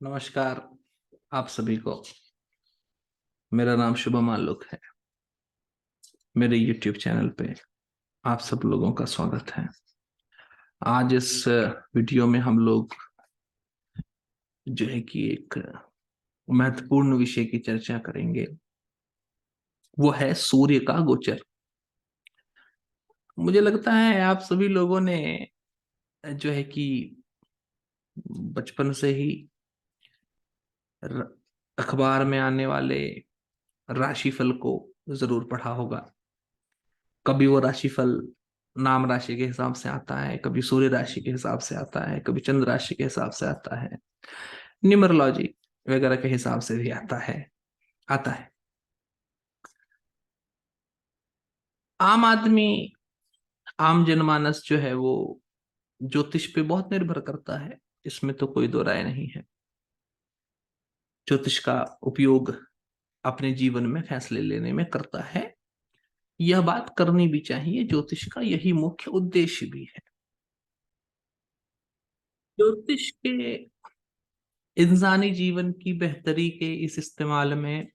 नमस्कार आप सभी को। मेरा नाम शुभम आलोक है। मेरे YouTube चैनल पे आप सब लोगों का स्वागत है। आज इस वीडियो में हम लोग जो है कि एक महत्वपूर्ण विषय की चर्चा करेंगे। वो है सूर्य का गोचर। मुझे लगता है आप सभी लोगों ने जो है कि बचपन से ही र- अखबार में आने वाले राशिफल को जरूर पढ़ा होगा। कभी वो राशिफल नाम राशि के हिसाब से आता है, कभी सूर्य राशि के हिसाब से आता है, कभी चंद्र राशि के हिसाब से आता है, न्यूमरोलॉजी वगैरह के हिसाब से भी आता है। आम आदमी, आम जनमानस जो है वो ज्योतिष पे बहुत निर्भर करता है। इसमें तो कोई दो राय नहीं है। ज्योतिष का उपयोग अपने जीवन में फैसले लेने में करता है। यह बात करनी भी चाहिए, ज्योतिष का यही मुख्य उद्देश्य भी है। ज्योतिष के इंसानी जीवन की बेहतरी के इस इस्तेमाल में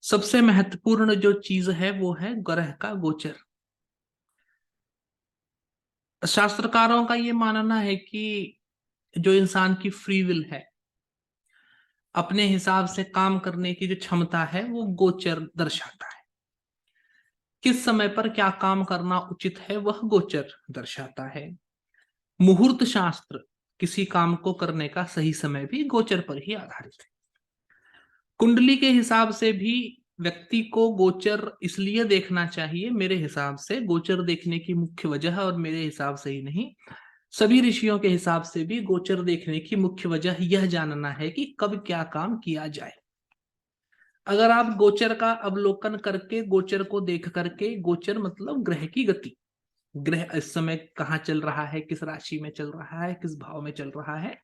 सबसे महत्वपूर्ण जो चीज है वो है ग्रह का गोचर। शास्त्रकारों का ये मानना है कि जो इंसान की फ्री विल है, अपने हिसाब से काम करने की जो क्षमता है, वो गोचर दर्शाता है। किस समय पर क्या काम करना उचित है वह गोचर दर्शाता है। मुहूर्त शास्त्र किसी काम को करने का सही समय भी गोचर पर ही आधारित है। कुंडली के हिसाब से भी व्यक्ति को गोचर इसलिए देखना चाहिए। मेरे हिसाब से गोचर देखने की मुख्य वजह, और मेरे हिसाब से ही नहीं, सभी ऋषियों के हिसाब से भी गोचर देखने की मुख्य वजह यह जानना है कि कब क्या काम किया जाए। अगर आप गोचर का अवलोकन करके, गोचर को देख करके, गोचर मतलब ग्रह की गति, ग्रह इस समय कहाँ चल रहा है, किस राशि में चल रहा है, किस भाव में चल रहा है,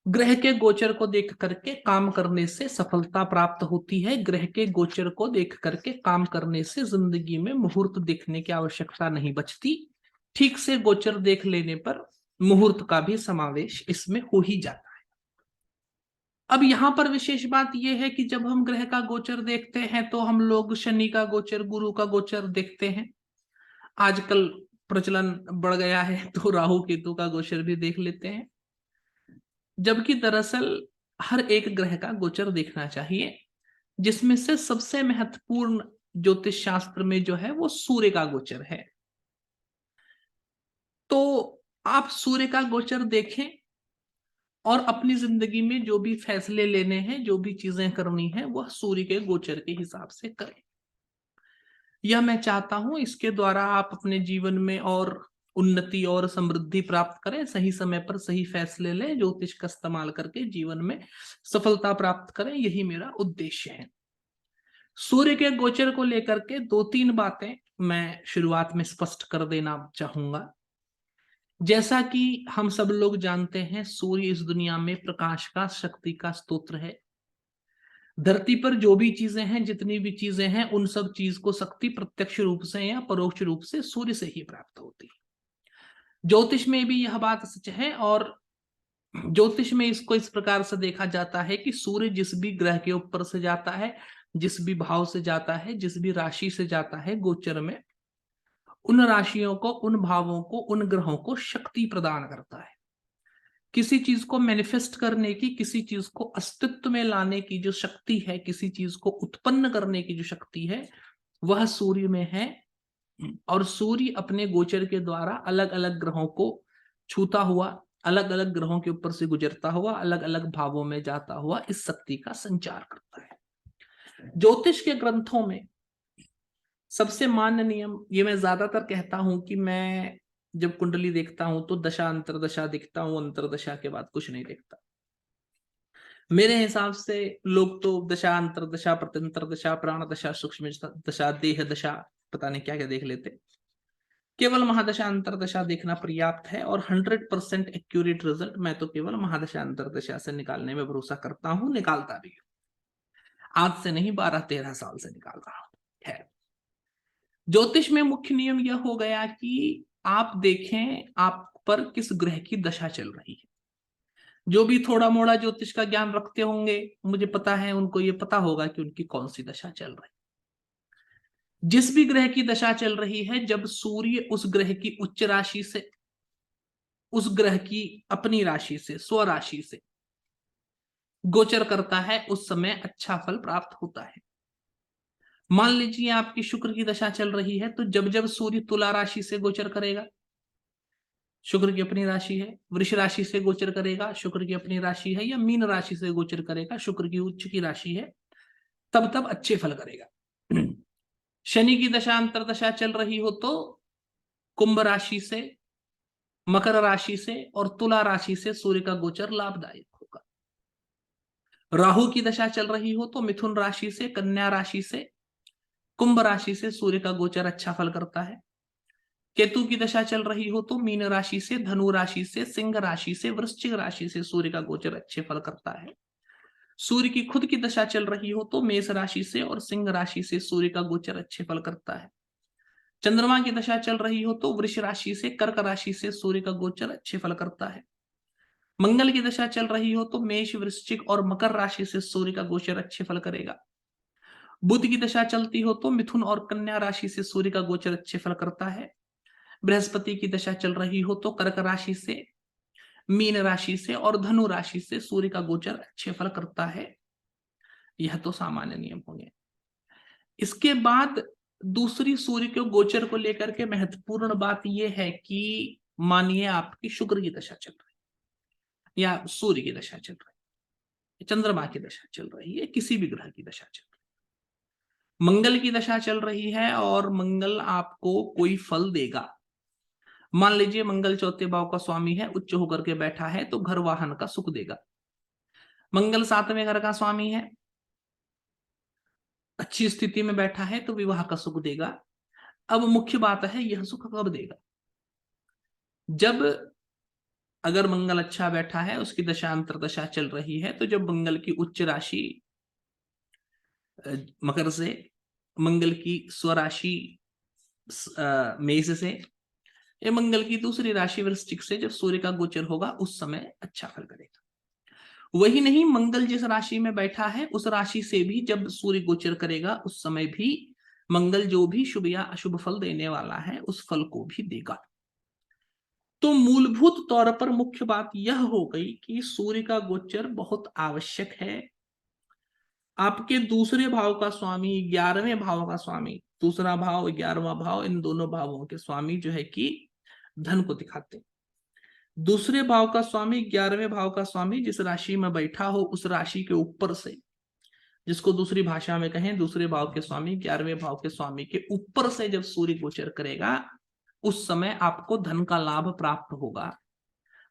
ग्रह के गोचर को देख करके काम करने से सफलता प्राप्त होती है। ग्रह के गोचर को देख करके काम करने से जिंदगी में मुहूर्त देखने की आवश्यकता नहीं बचती। ठीक से गोचर देख लेने पर मुहूर्त का भी समावेश इसमें हो ही जाता है। अब यहां पर विशेष बात यह है कि जब हम ग्रह का गोचर देखते हैं तो हम लोग शनि का गोचर, गुरु का गोचर देखते हैं। आजकल प्रचलन बढ़ गया है तो राहु केतु का गोचर भी देख लेते हैं। जबकि दरअसल हर एक ग्रह का गोचर देखना चाहिए, जिसमें से सबसे महत्वपूर्ण ज्योतिष शास्त्र में जो है वो सूर्य का गोचर है। तो आप सूर्य का गोचर देखें और अपनी जिंदगी में जो भी फैसले लेने हैं, जो भी चीजें करनी है, वह सूर्य के गोचर के हिसाब से करें। यह मैं चाहता हूं, इसके द्वारा आप अपने जीवन में और उन्नति और समृद्धि प्राप्त करें, सही समय पर सही फैसले लें, ज्योतिष का इस्तेमाल करके जीवन में सफलता प्राप्त करें। यही मेरा उद्देश्य है। सूर्य के गोचर को लेकर के दो तीन बातें मैं शुरुआत में स्पष्ट कर देना चाहूंगा। जैसा कि हम सब लोग जानते हैं, सूर्य इस दुनिया में प्रकाश का, शक्ति का स्रोत है। धरती पर जो भी चीजें हैं, जितनी भी चीजें हैं, उन सब चीज को शक्ति प्रत्यक्ष रूप से या परोक्ष रूप से सूर्य से ही प्राप्त होती है। ज्योतिष में भी यह बात सच है। और ज्योतिष में इसको इस प्रकार से देखा जाता है कि सूर्य जिस भी ग्रह के ऊपर से जाता है, जिस भी भाव से जाता है, जिस भी राशि से जाता है गोचर में, उन राशियों को, उन भावों को, उन ग्रहों को शक्ति प्रदान करता है। किसी चीज को मैनिफेस्ट करने की, किसी चीज को अस्तित्व में लाने की जो शक्ति है, किसी चीज को उत्पन्न करने की जो शक्ति है, वह सूर्य में है। और सूर्य अपने गोचर के द्वारा अलग अलग ग्रहों को छूता हुआ, अलग अलग ग्रहों के ऊपर से गुजरता हुआ, अलग अलग भावों में जाता हुआ इस शक्ति का संचार करता है। ज्योतिष के ग्रंथों में सबसे मान्य नियम, ये मैं ज्यादातर कहता हूं कि मैं जब कुंडली देखता हूं तो दशा अंतरदशा देखता हूं, अंतरदशा के बाद कुछ नहीं देखता। मेरे हिसाब से लोग तो दशा अंतरदशा, प्रत्यंतर दशा, प्राण दशा, सूक्ष्म दशा, देह दशा, पता नहीं क्या क्या देख लेते। केवल महादशा अंतरदशा देखना पर्याप्त है, और 100% एक्यूरेट रिजल्ट मैं तो केवल महादशा अंतरदशा से निकालने में भरोसा करता हूं, निकालता भी हूं। आज से नहीं, 12-13 साल से निकाल रहा हूं। है ज्योतिष में मुख्य नियम यह हो गया कि आप देखें आप पर किस ग्रह की दशा चल रही है। जो भी थोड़ा मोड़ा ज्योतिष का ज्ञान रखते होंगे, मुझे पता है उनको ये पता होगा कि उनकी कौन सी दशा चल रही। जिस भी ग्रह की दशा चल रही है, जब सूर्य उस ग्रह की उच्च राशि से, उस ग्रह की अपनी राशि से, स्वराशि से गोचर करता है, उस समय अच्छा फल प्राप्त होता है। मान लीजिए आपकी शुक्र की दशा चल रही है, तो जब जब सूर्य तुला राशि से गोचर करेगा, शुक्र की अपनी राशि है, वृष राशि से गोचर करेगा, शुक्र की अपनी राशि है, या मीन राशि से गोचर करेगा, शुक्र की उच्च की राशि है, तब तब अच्छे फल करेगा। शनि की दशा अंतरदशा चल रही हो तो कुंभ राशि से, मकर राशि से और तुला राशि से सूर्य का गोचर लाभदायक होगा। राहु की दशा चल रही हो तो मिथुन राशि से, कन्या राशि से, कुंभ राशि से सूर्य का गोचर अच्छा फल करता है। केतु की दशा चल रही हो तो मीन राशि से, धनु राशि से, सिंह राशि से, वृश्चिक राशि से सूर्य का गोचर अच्छे फल करता है। सूर्य की खुद की दशा चल रही हो तो मेष राशि से और सिंह राशि से सूर्य का गोचर अच्छे फल करता है। चंद्रमा की दशा चल रही हो तो वृष राशि से, कर्क राशि से सूर्य का गोचर अच्छे फल करता है। मंगल की दशा चल रही हो तो मेष, वृश्चिक और मकर राशि से सूर्य का गोचर अच्छे फल करेगा। बुध की दशा चलती हो तो मिथुन और कन्या राशि से सूर्य का गोचर अच्छे फल करता है। बृहस्पति की दशा चल रही हो तो कर्क राशि से, मीन राशि से और धनु राशि से सूर्य का गोचर अच्छे फल करता है। यह तो सामान्य नियम होंगे। इसके बाद दूसरी सूर्य के गोचर को लेकर के महत्वपूर्ण बात यह है कि मानिए आपकी शुक्र की दशा चल रही है, या सूर्य की दशा चल रही है, चंद्रमा की दशा चल रही है, किसी भी ग्रह की दशा चल रही है, मंगल की दशा चल रही है और मंगल आपको कोई फल देगा। मान लीजिए मंगल चौथे भाव का स्वामी है, उच्च होकर के बैठा है, तो घर वाहन का सुख देगा। मंगल सातवें घर का स्वामी है, अच्छी स्थिति में बैठा है, तो विवाह का सुख देगा। अब मुख्य बात है, यह सुख कब देगा? जब अगर मंगल अच्छा बैठा है, उसकी दशा अंतरदशा चल रही है, तो जब मंगल की उच्च राशि मकर से, मंगल की स्वराशि मेष से, या मंगल की दूसरी राशि वृश्चिक से जब सूर्य का गोचर होगा, उस समय अच्छा फल करेगा। वही नहीं, मंगल जिस राशि में बैठा है उस राशि से भी जब सूर्य गोचर करेगा, उस समय भी मंगल जो भी शुभ या अशुभ फल देने वाला है, उस फल को भी देगा। तो मूलभूत तौर पर मुख्य बात यह हो गई कि सूर्य का गोचर बहुत आवश्यक है। आपके दूसरे भाव का स्वामी, 11वें भाव का स्वामी, दूसरा भाव 11वां भाव, इन दोनों भावों के स्वामी जो है कि धन को दिखाते हैं। दूसरे भाव का स्वामी, 11वें भाव का स्वामी जिस राशि में बैठा हो, उस राशि के ऊपर से, जिसको दूसरी भाषा में कहें, दूसरे भाव के स्वामी 11वें भाव के स्वामी के ऊपर से जब सूर्य गोचर करेगा, उस समय आपको धन का लाभ प्राप्त होगा,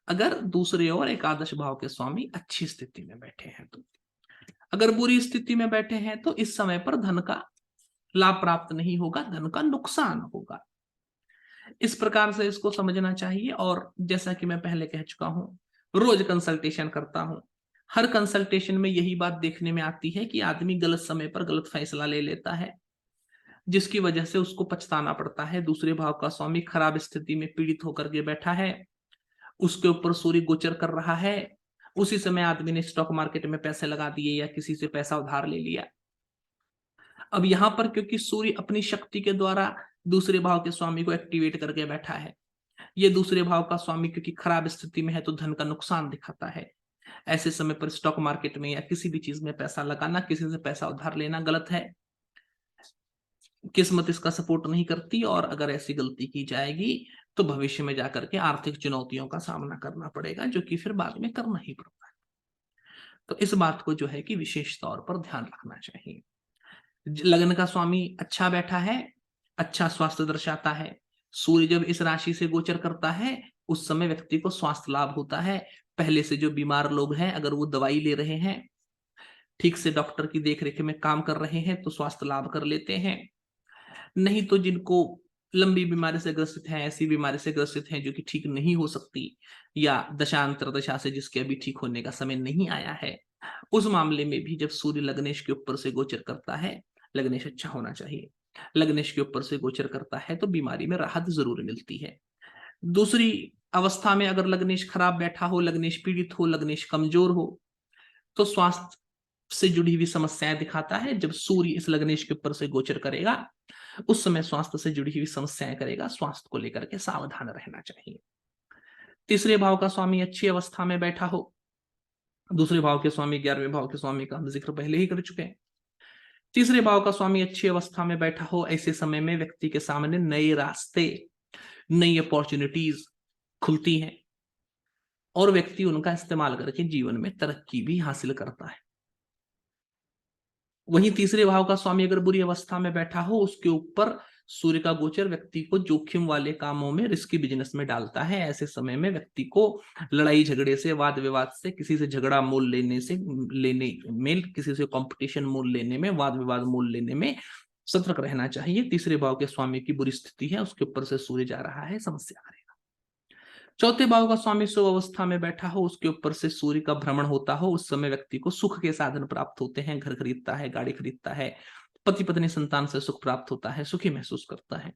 अगर दूसरे और एकादश भाव के स्वामी अच्छी स्थिति में बैठे हैं तो। अगर बुरी स्थिति में बैठे हैं तो इस समय पर धन का लाभ प्राप्त नहीं होगा, धन का नुकसान होगा। इस प्रकार से इसको समझना चाहिए। और जैसा कि मैं पहले कह चुका हूं, रोज कंसल्टेशन करता हूं, हर कंसल्टेशन में यही बात देखने में आती है कि आदमी गलत समय पर गलत फैसला ले लेता है, जिसकी वजह से उसको पछताना पड़ता है। दूसरे भाव का स्वामी खराब स्थिति में पीड़ित होकर के बैठा है, उसके ऊपर सूर्य गोचर कर रहा है, उसी समय आदमी ने स्टॉक मार्केट में पैसे लगा दिए या किसी से पैसा उधार ले लिया। अब यहां पर क्योंकि सूर्य अपनी शक्ति के द्वारा दूसरे भाव के स्वामी को एक्टिवेट करके बैठा है, ये दूसरे भाव का स्वामी क्योंकि खराब स्थिति में है, तो धन का नुकसान दिखाता है। ऐसे समय पर स्टॉक मार्केट में या किसी भी चीज में पैसा लगाना, किसी से पैसा उधार लेना गलत है। किस्मत इसका सपोर्ट नहीं करती, और अगर ऐसी गलती की जाएगी तो भविष्य में जाकर के आर्थिक चुनौतियों का सामना करना पड़ेगा, जो कि फिर बाद में करना ही पड़ता है। तो इस बात को जो है कि विशेष तौर पर ध्यान रखना चाहिए। लग्न का स्वामी अच्छा बैठा है, अच्छा स्वास्थ्य दर्शाता है। सूर्य जब इस राशि से गोचर करता है, उस समय व्यक्ति को स्वास्थ्य लाभ होता है। पहले से जो बीमार लोग हैं, अगर वो दवाई ले रहे हैं, ठीक से डॉक्टर की देखरेख में काम कर रहे हैं, तो स्वास्थ्य लाभ कर लेते हैं। नहीं तो जिनको लंबी बीमारी से ग्रसित हैं, ऐसी बीमारी से ग्रसित हैं जो कि ठीक नहीं हो सकती, या दशांतर दशा से जिसके अभी ठीक होने का समय नहीं आया है, उस मामले में भी जब सूर्य लग्नेश के ऊपर से गोचर करता है, लग्नेश अच्छा होना चाहिए, लग्नेश के ऊपर से गोचर करता है तो बीमारी में राहत जरूर मिलती है। दूसरी अवस्था में अगर लग्नेश खराब बैठा हो, लग्नेश पीड़ित हो, लग्नेश कमजोर हो, तो स्वास्थ्य से जुड़ी हुई समस्याएं दिखाता है। जब सूर्य इस लग्नेश के ऊपर से गोचर करेगा उस समय स्वास्थ्य से जुड़ी हुई समस्याएं करेगा। स्वास्थ्य को लेकर के सावधान रहना चाहिए। तीसरे भाव का स्वामी अच्छी अवस्था में बैठा हो, दूसरे भाव के स्वामी 11वें भाव के स्वामी का हम जिक्र पहले ही कर चुके हैं। तीसरे भाव का स्वामी अच्छी अवस्था में बैठा हो, ऐसे समय में व्यक्ति के सामने नए रास्ते, नई अपॉर्चुनिटीज खुलती हैं और व्यक्ति उनका इस्तेमाल करके जीवन में तरक्की भी हासिल करता है। वहीं तीसरे भाव का स्वामी अगर बुरी अवस्था में बैठा हो, उसके ऊपर सूर्य का गोचर व्यक्ति को जोखिम वाले कामों में, रिस्की बिजनेस में डालता है। ऐसे समय में व्यक्ति को लड़ाई झगड़े से, वाद विवाद से, किसी से झगड़ा मोल लेने में, किसी से कंपटीशन मोल लेने में, वाद विवाद मोल लेने में सतर्क रहना चाहिए। तीसरे भाव के स्वामी की बुरी स्थिति है, उसके ऊपर से सूर्य जा रहा है, समस्या करेगा। चौथे भाव का स्वामी शुभ अवस्था में बैठा हो, उसके ऊपर से सूर्य का भ्रमण होता हो, उस समय व्यक्ति को सुख के साधन प्राप्त होते हैं। घर खरीदता है, गाड़ी खरीदता है, पति पत्नी संतान से सुख प्राप्त होता है, सुखी महसूस करता है।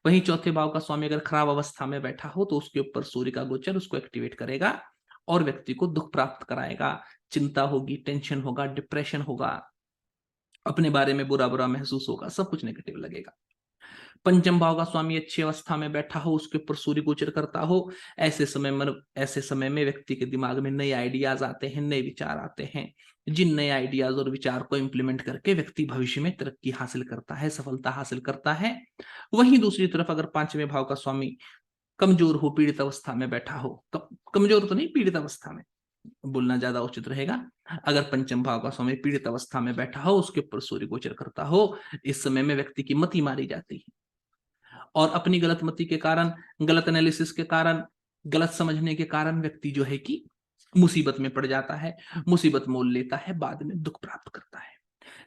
वहीं चौथे भाव का स्वामी अगर खराब अवस्था में बैठा हो तो उसके ऊपर सूर्य का गोचर उसको एक्टिवेट करेगा और व्यक्ति को दुख प्राप्त कराएगा। चिंता होगी, टेंशन होगा, डिप्रेशन होगा, अपने बारे में बुरा बुरा महसूस होगा, सब कुछ नेगेटिव लगेगा। पंचम भाव का स्वामी अच्छी अवस्था में बैठा हो, उसके ऊपर सूर्य गोचर करता हो, ऐसे समय में व्यक्ति के दिमाग में नए आइडियाज आते हैं, नए विचार आते हैं। जिन नए आइडियाज और विचार को इंप्लीमेंट करके व्यक्ति भविष्य में तरक्की हासिल करता है, सफलता हासिल करता है। वहीं दूसरी तरफ अगर पांचवें भाव का स्वामी कमजोर हो, पीड़ित अवस्था में बैठा हो, कमजोर तो नहीं, पीड़ित अवस्था में बोलना ज्यादा उचित रहेगा। अगर पंचम भाव का स्वामी पीड़ित अवस्था में बैठा हो, उसके ऊपर सूर्य गोचर करता हो, इस समय में व्यक्ति की मति मारी जाती है और अपनी गलत मति के कारण, गलत एनालिसिस के कारण, गलत समझने के कारण व्यक्ति जो है कि मुसीबत में पड़ जाता है, मुसीबत मोल लेता है, बाद में दुख प्राप्त करता है।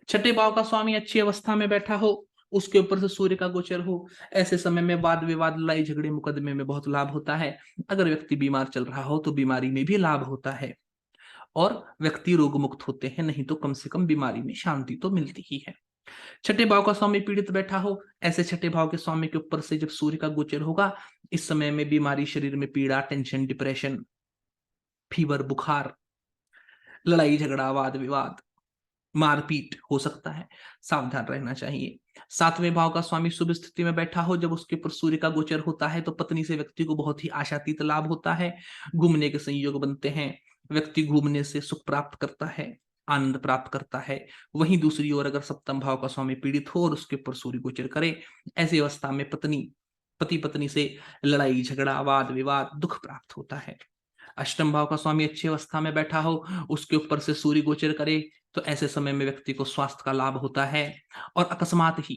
छठे भाव का स्वामी अच्छी अवस्था में बैठा हो, उसके ऊपर से सूर्य का गोचर हो, ऐसे समय में वाद विवाद, लड़ाई झगड़े, मुकदमे में बहुत लाभ होता है। अगर व्यक्ति बीमार चल रहा हो तो बीमारी में भी लाभ होता है और व्यक्ति रोग मुक्त होते हैं, नहीं तो कम से कम बीमारी में शांति तो मिलती ही है। छठे भाव का स्वामी पीड़ित बैठा हो, ऐसे छठे भाव के स्वामी के ऊपर से जब सूर्य का गोचर होगा, इस समय में बीमारी, शरीर में पीड़ा, टेंशन, डिप्रेशन, फीवर, बुखार, लड़ाई झगड़ा, वाद विवाद, मारपीट हो सकता है, सावधान रहना चाहिए। सातवें भाव का स्वामी शुभ स्थिति में बैठा हो, जब उसके ऊपर सूर्य का गोचर होता है तो पत्नी से व्यक्ति को बहुत ही आशातीत लाभ होता है, घूमने के संयोग बनते हैं, व्यक्ति घूमने से सुख प्राप्त करता है, आनंद प्राप्त करता है। वहीं दूसरी ओर अगर सप्तम भाव का स्वामी पीड़ित हो और उसके ऊपर सूर्य गोचर करे, ऐसी अवस्था में पति पत्नी से लड़ाई झगड़ा, वाद विवाद, दुख प्राप्त होता है। अष्टम भाव का स्वामी अच्छी अवस्था में बैठा हो, उसके ऊपर से सूर्य गोचर करे, तो ऐसे समय में व्यक्ति को स्वास्थ्य का लाभ होता है और अकस्मात ही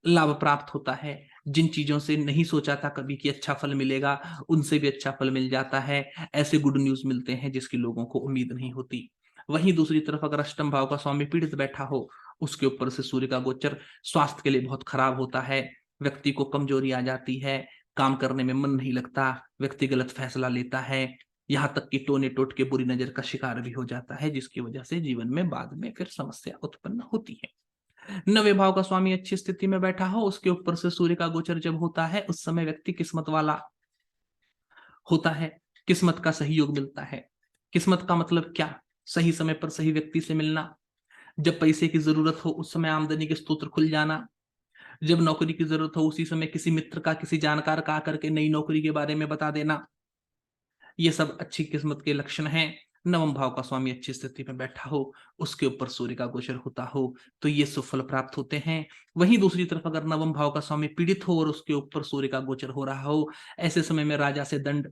लाभ प्राप्त होता है। जिन चीजों से नहीं सोचा था कभी कि अच्छा फल मिलेगा, उनसे भी अच्छा फल मिल जाता है। ऐसे गुड न्यूज मिलते हैं जिसकी लोगों को उम्मीद नहीं होती। वहीं दूसरी तरफ अगर अष्टम भाव का स्वामी पीड़ित बैठा हो, उसके ऊपर से सूर्य का गोचर स्वास्थ्य के लिए बहुत खराब होता है। व्यक्ति को कमजोरी आ जाती है, काम करने में मन नहीं लगता, व्यक्ति गलत फैसला लेता है, यहाँ तक कि टोने टोट के बुरी नजर का शिकार भी हो जाता है, जिसकी वजह से जीवन में बाद में फिर समस्या उत्पन्न होती है। नवे भाव का स्वामी अच्छी स्थिति में बैठा हो, उसके ऊपर से सूर्य का गोचर जब होता है, उस समय व्यक्ति किस्मत वाला होता है, किस्मत का सहयोग मिलता है। किस्मत का मतलब क्या? सही समय पर सही व्यक्ति से मिलना, जब पैसे की जरूरत हो उस समय आमदनी के स्रोत खुल जाना, जब नौकरी की जरूरत हो उसी समय किसी मित्र का, किसी जानकार का आकर के नई नौकरी के बारे में बता देना, ये सब अच्छी किस्मत के लक्षण हैं। नवम भाव का स्वामी अच्छी स्थिति में बैठा हो, उसके ऊपर सूर्य का गोचर होता हो, तो ये सुफल प्राप्त होते हैं। वहीं दूसरी तरफ अगर नवम भाव का स्वामी पीड़ित हो और उसके ऊपर सूर्य का गोचर हो रहा हो, ऐसे समय में राजा से दंड,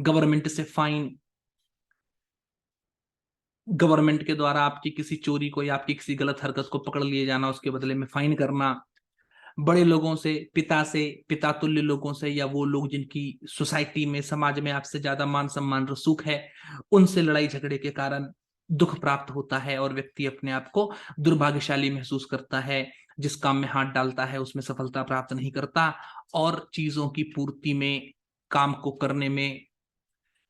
गवर्नमेंट से फाइन, गवर्नमेंट के द्वारा आपकी किसी चोरी को या आपकी किसी गलत हरकत को पकड़ लिए जाना, उसके बदले में फाइन करना, बड़े लोगों से, पिता तुल्य लोगों से, या वो लोग जिनकी सोसाइटी में, समाज में आपसे ज्यादा मान सम्मान रसूख है, उनसे लड़ाई झगड़े के कारण दुख प्राप्त होता है और व्यक्ति अपने आप को दुर्भाग्यशाली महसूस करता है। जिस काम में हाथ डालता है उसमें सफलता प्राप्त नहीं करता और चीजों की पूर्ति में, काम को करने में,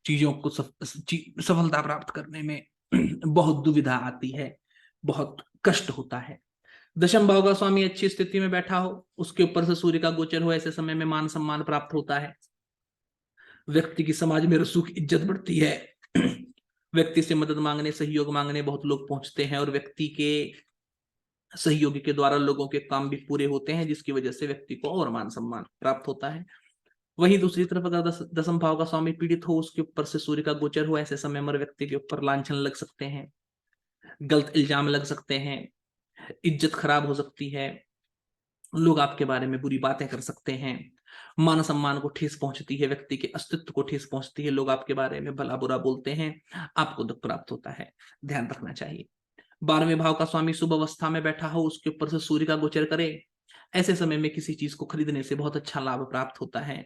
चीजों को सफलता प्राप्त करने में बहुत दुविधा आती है, बहुत कष्ट होता है। दशम भाव का स्वामी अच्छी स्थिति में बैठा हो, उसके ऊपर से सूर्य का गोचर हो, ऐसे समय में मान सम्मान प्राप्त होता है। व्यक्ति की समाज में रसूख इज्जत बढ़ती है। व्यक्ति से मदद मांगने, सहयोग मांगने बहुत लोग पहुंचते हैं और व्यक्ति के सहयोगी के द्वारा लोगों के काम भी पूरे होते हैं, जिसकी वजह से व्यक्ति को और मान सम्मान प्राप्त होता है। वहीं दूसरी तरफ अगर दसम भाव का स्वामी पीड़ित हो, उसके ऊपर से सूर्य का गोचर हो, ऐसे समय में व्यक्ति के ऊपर लांछन लग सकते हैं, गलत इल्जाम लग सकते हैं, इज्जत खराब हो सकती है, लोग आपके बारे में बुरी बातें कर सकते हैं, मान सम्मान को ठेस पहुंचती है, व्यक्ति के अस्तित्व को ठेस पहुंचती है, लोग आपके बारे में भला बुरा बोलते हैं, आपको दुख प्राप्त होता है, ध्यान रखना चाहिए। 12वें भाव का स्वामी शुभ अवस्था में बैठा हो, उसके ऊपर से सूर्य का गोचर करे, ऐसे समय में किसी चीज को खरीदने से बहुत अच्छा लाभ प्राप्त होता है।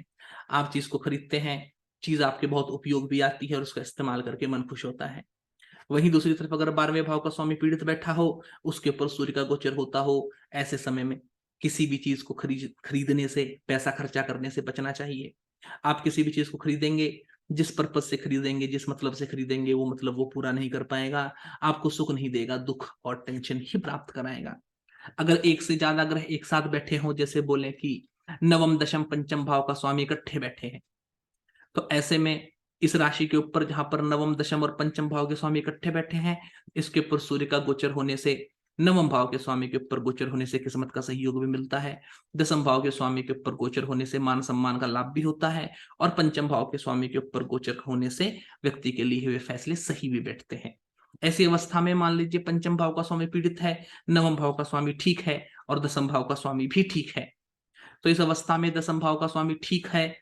आप चीज को खरीदते हैं, चीज आपके बहुत उपयोग भी आती है और उसका इस्तेमाल करके मन खुश होता है। वहीं दूसरी तरफ अगर 12वें भाव का स्वामी पीड़ित बैठा हो, उसके ऊपर सूर्य का गोचर होता हो, ऐसे समय में किसी भी चीज को खरीदने से, पैसा खर्चा करने से बचना चाहिए। आप किसी भी चीज को खरीदेंगे, जिस पर्पज से खरीदेंगे, जिस मतलब से खरीदेंगे, वो मतलब वो पूरा नहीं कर पाएगा, आपको सुख नहीं देगा, दुख और टेंशन ही प्राप्त कराएगा। अगर एक से ज्यादा ग्रह एक साथ बैठे हों, जैसे बोले कि नवम दशम पंचम भाव का स्वामी इकट्ठे बैठे हैं, तो ऐसे में इस राशि के ऊपर जहां पर नवम दशम और पंचम भाव के स्वामी इकट्ठे बैठे हैं, इसके ऊपर सूर्य का गोचर होने से, नवम भाव के स्वामी के ऊपर गोचर होने से किस्मत का सहयोग भी मिलता है, दसम भाव के स्वामी के ऊपर गोचर होने से मान सम्मान का लाभ भी होता है, और पंचम भाव के स्वामी के ऊपर गोचर होने से व्यक्ति के लिए हुए फैसले सही भी बैठते हैं। ऐसी अवस्था में मान लीजिए पंचम भाव का स्वामी पीड़ित है, नवम भाव का स्वामी ठीक है और दसम भाव का स्वामी भी ठीक है, तो इस अवस्था में दसम भाव का स्वामी ठीक है,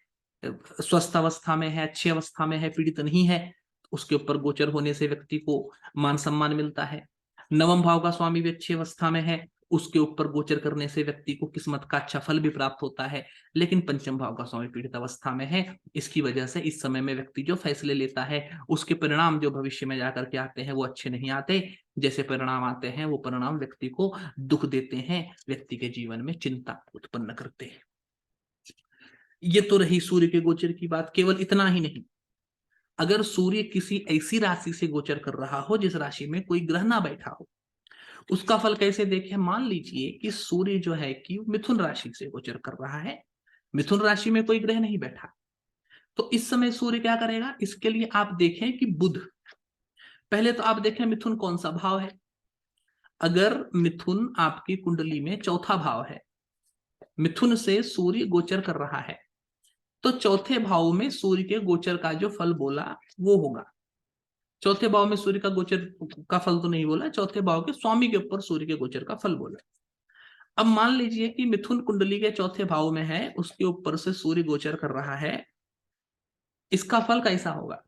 स्वस्थ अवस्था में है, अच्छी अवस्था में है, पीड़ित नहीं है, उसके ऊपर गोचर होने से व्यक्ति को मान सम्मान मिलता है। नवम भाव का स्वामी भी अच्छी अवस्था में है, उसके ऊपर गोचर करने से व्यक्ति को किस्मत का अच्छा फल भी प्राप्त होता है। लेकिन पंचम भाव का स्वामी पीड़ित अवस्था में है, इसकी वजह से इस समय में व्यक्ति जो फैसले लेता है, उसके परिणाम जो भविष्य में जाकर के आते हैं वो अच्छे नहीं आते। जैसे परिणाम आते हैं वो परिणाम व्यक्ति को दुख देते हैं, व्यक्ति के जीवन में चिंता उत्पन्न करते हैं। ये तो रही सूर्य के गोचर की बात। केवल इतना ही नहीं, अगर सूर्य किसी ऐसी राशि से गोचर कर रहा हो जिस राशि में कोई ग्रह ना बैठा हो, उसका फल कैसे देखें। मान लीजिए कि सूर्य जो है कि मिथुन राशि से गोचर कर रहा है, मिथुन राशि में कोई ग्रह नहीं बैठा, तो इस समय सूर्य क्या करेगा, इसके लिए आप देखें कि बुध, पहले तो आप देखें मिथुन कौन सा भाव है। अगर मिथुन आपकी कुंडली में चौथा भाव है, मिथुन से सूर्य गोचर कर रहा है, तो चौथे भाव में सूर्य के गोचर का जो फल बोला वो होगा। चौथे भाव में सूर्य का गोचर का फल तो नहीं बोला, चौथे भाव के स्वामी के ऊपर सूर्य के गोचर का फल बोला। अब मान लीजिए कि मिथुन कुंडली के चौथे भाव में है, उसके ऊपर से सूर्य गोचर कर रहा है, इसका फल कैसा होगा।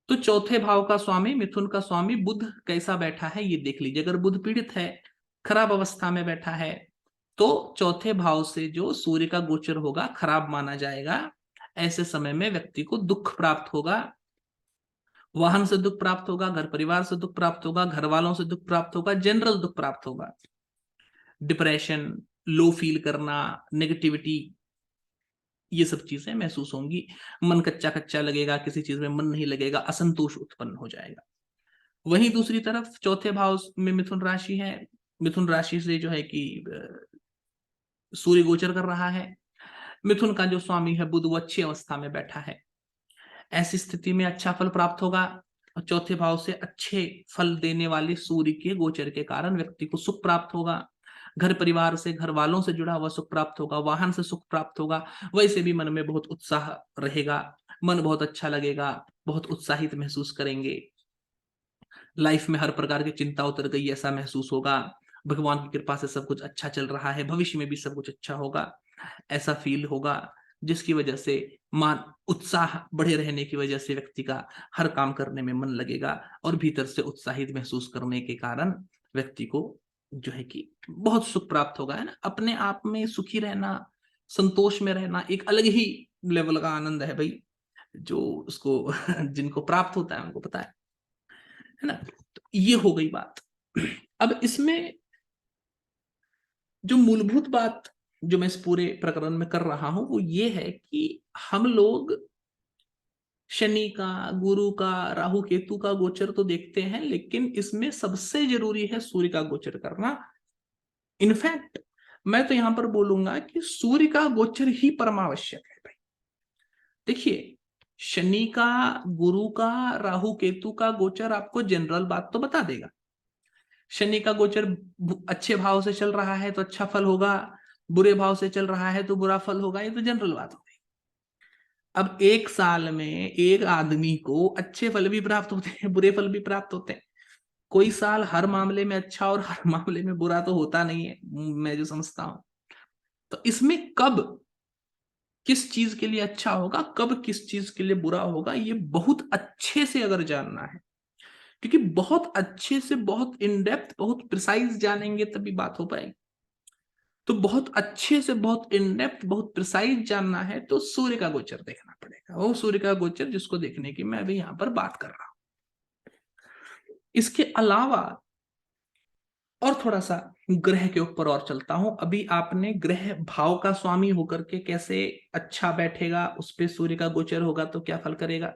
तो चौथे भाव का स्वामी, मिथुन का स्वामी बुध कैसा बैठा है ये देख लीजिए। अगर बुध पीड़ित है, खराब अवस्था में बैठा है, तो चौथे भाव से जो सूर्य का गोचर होगा खराब माना जाएगा। ऐसे समय में व्यक्ति को दुख प्राप्त होगा, वाहन से दुख प्राप्त होगा, घर परिवार से दुख प्राप्त होगा, घर वालों से दुख प्राप्त होगा, जनरल दुख प्राप्त होगा। डिप्रेशन, लो फील करना, नेगेटिविटी, ये सब चीजें महसूस होंगी। मन कच्चा कच्चा लगेगा, किसी चीज में मन नहीं लगेगा, असंतोष उत्पन्न हो जाएगा। वहीं दूसरी तरफ चौथे भाव में मिथुन राशि है, मिथुन राशि से जो है कि सूर्य गोचर कर रहा है, मिथुन का जो स्वामी है बुध वो अच्छी अवस्था में बैठा है। ऐसी स्थिति में अच्छा फल प्राप्त होगा, और चौथे भाव से अच्छे फल देने वाले सूर्य के गोचर के कारण व्यक्ति को सुख प्राप्त होगा, घर परिवार से, घर वालों से जुड़ा हुआ सुख प्राप्त होगा, वाहन से सुख प्राप्त होगा। वैसे भी मन में बहुत उत्साह रहेगा, मन बहुत अच्छा लगेगा, बहुत उत्साहित महसूस करेंगे, लाइफ में हर प्रकार की चिंता उतर गई ऐसा महसूस होगा, भगवान की कृपा से सब कुछ अच्छा चल रहा है, भविष्य में भी सब कुछ अच्छा होगा, ऐसा फील होगा। जिसकी वजह से मान उत्साह बढ़े रहने की वजह से व्यक्ति का हर काम करने में मन लगेगा, और भीतर से उत्साहित महसूस करने के कारण व्यक्ति को जो है कि बहुत सुख प्राप्त होगा, है ना। अपने आप में सुखी रहना, संतोष में रहना एक अलग ही लेवल का आनंद है भाई, जो उसको जिनको प्राप्त होता है उनको पता है ना। तो ये हो गई बात। अब इसमें जो मूलभूत बात जो मैं इस पूरे प्रकरण में कर रहा हूं वो ये है कि हम लोग शनि का, गुरु का, राहु केतु का गोचर तो देखते हैं, लेकिन इसमें सबसे जरूरी है सूर्य का गोचर करना। इनफैक्ट मैं तो यहां पर बोलूंगा कि सूर्य का गोचर ही परमावश्यक है भाई। देखिए, शनि का, गुरु का, राहु केतु का गोचर आपको जनरल बात तो बता देगा। शनि का गोचर अच्छे भाव से चल रहा है तो अच्छा फल होगा, बुरे भाव से चल रहा है तो बुरा फल होगा, ये तो जनरल बात हो गई। अब एक साल में एक आदमी को अच्छे फल भी प्राप्त होते हैं, बुरे फल भी प्राप्त होते हैं। कोई साल हर मामले में अच्छा और हर मामले में बुरा तो होता नहीं है, मैं जो समझता हूं। तो इसमें कब किस चीज के लिए अच्छा होगा, कब किस चीज के लिए बुरा होगा, ये बहुत अच्छे से अगर जानना है, क्योंकि बहुत अच्छे से, बहुत इन डेप्थ, बहुत प्रिसाइज जानेंगे तभी बात हो पाएगी। तो बहुत अच्छे से, बहुत इन डेप्थ, बहुत प्रिसाइज जानना है तो सूर्य का गोचर देखना पड़ेगा। वो सूर्य का गोचर जिसको देखने की मैं अभी यहां पर बात कर रहा हूं। इसके अलावा और थोड़ा सा ग्रह के ऊपर और चलता हूं। अभी आपने ग्रह भाव का स्वामी होकर के कैसे अच्छा बैठेगा, उस पे सूर्य का गोचर होगा तो क्या फल करेगा,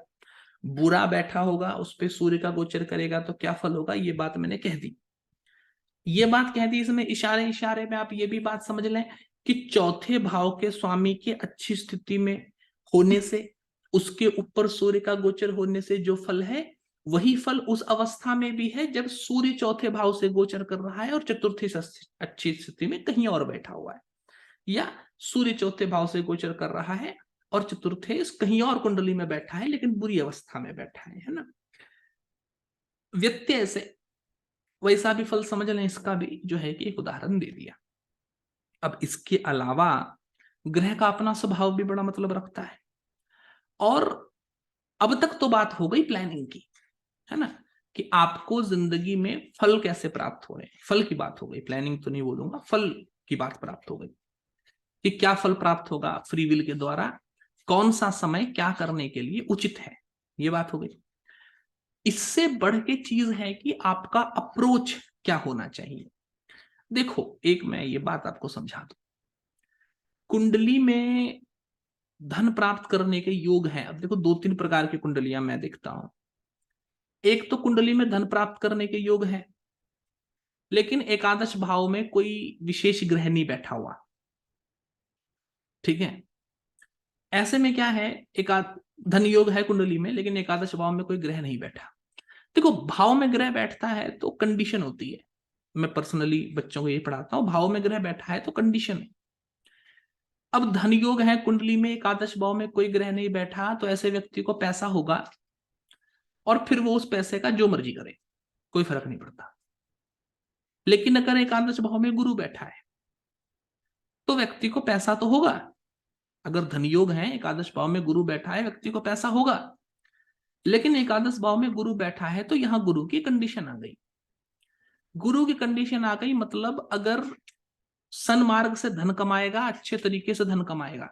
बुरा बैठा होगा उस पे सूर्य का गोचर करेगा तो क्या फल होगा, ये बात मैंने कह दी। ये बात कह दी, इसमें इशारे इशारे में आप ये भी बात समझ लें कि चौथे भाव के स्वामी के अच्छी स्थिति में होने से, उसके ऊपर सूर्य का गोचर होने से जो फल है, वही फल उस अवस्था में भी है जब सूर्य चौथे भाव से गोचर कर रहा है और चतुर्थी से अच्छी स्थिति में कहीं और बैठा हुआ है, या सूर्य चौथे भाव से गोचर कर रहा है और चतुर्थे कहीं और कुंडली में बैठा है लेकिन बुरी अवस्था में बैठा है ना। व्यत्यय से वैसा भी फल समझ लें, इसका भी जो है कि एक उदाहरण दे दिया। अब इसके अलावा ग्रह का अपना स्वभाव भी बड़ा मतलब रखता है। और अब तक तो बात हो गई प्लानिंग की, है ना, कि आपको जिंदगी में फल कैसे प्राप्त हो रहे हैं, फल की बात हो गई, प्लानिंग तो नहीं बोलूंगा, फल की बात प्राप्त हो गई कि क्या फल प्राप्त होगा फ्री विल के द्वारा, कौन सा समय क्या करने के लिए उचित है, ये बात हो गई। इससे बढ़ के चीज है कि आपका अप्रोच क्या होना चाहिए। देखो, एक मैं ये बात आपको समझा दूं, कुंडली में धन प्राप्त करने के योग हैं। अब देखो, दो तीन प्रकार की कुंडलियां मैं देखता हूं। एक तो कुंडली में धन प्राप्त करने के योग है लेकिन एकादश भाव में कोई विशेष ग्रह नहीं बैठा हुआ, ठीक है। ऐसे में क्या है, धन योग है कुंडली में लेकिन एकादश भाव में कोई ग्रह नहीं बैठा। देखो, भाव में ग्रह बैठता है तो कंडीशन होती है, मैं पर्सनली बच्चों को ये पढ़ाता हूं, भाव में ग्रह बैठा है तो कंडीशन है। अब धन योग है कुंडली में, एकादश भाव में कोई ग्रह नहीं बैठा, तो ऐसे व्यक्ति को पैसा होगा और फिर वो उस पैसे का जो मर्जी करे, कोई फर्क नहीं पड़ता। लेकिन अगर एकादश भाव में गुरु बैठा है तो व्यक्ति को पैसा तो होगा। अगर धन योग है, एकादश भाव में गुरु बैठा है, व्यक्ति को पैसा होगा। लेकिन एकादश भाव में गुरु बैठा है तो यहां गुरु की कंडीशन आ गई। गुरु की कंडीशन आ गई मतलब अगर सन्मार्ग से धन कमाएगा, अच्छे तरीके से धन कमाएगा,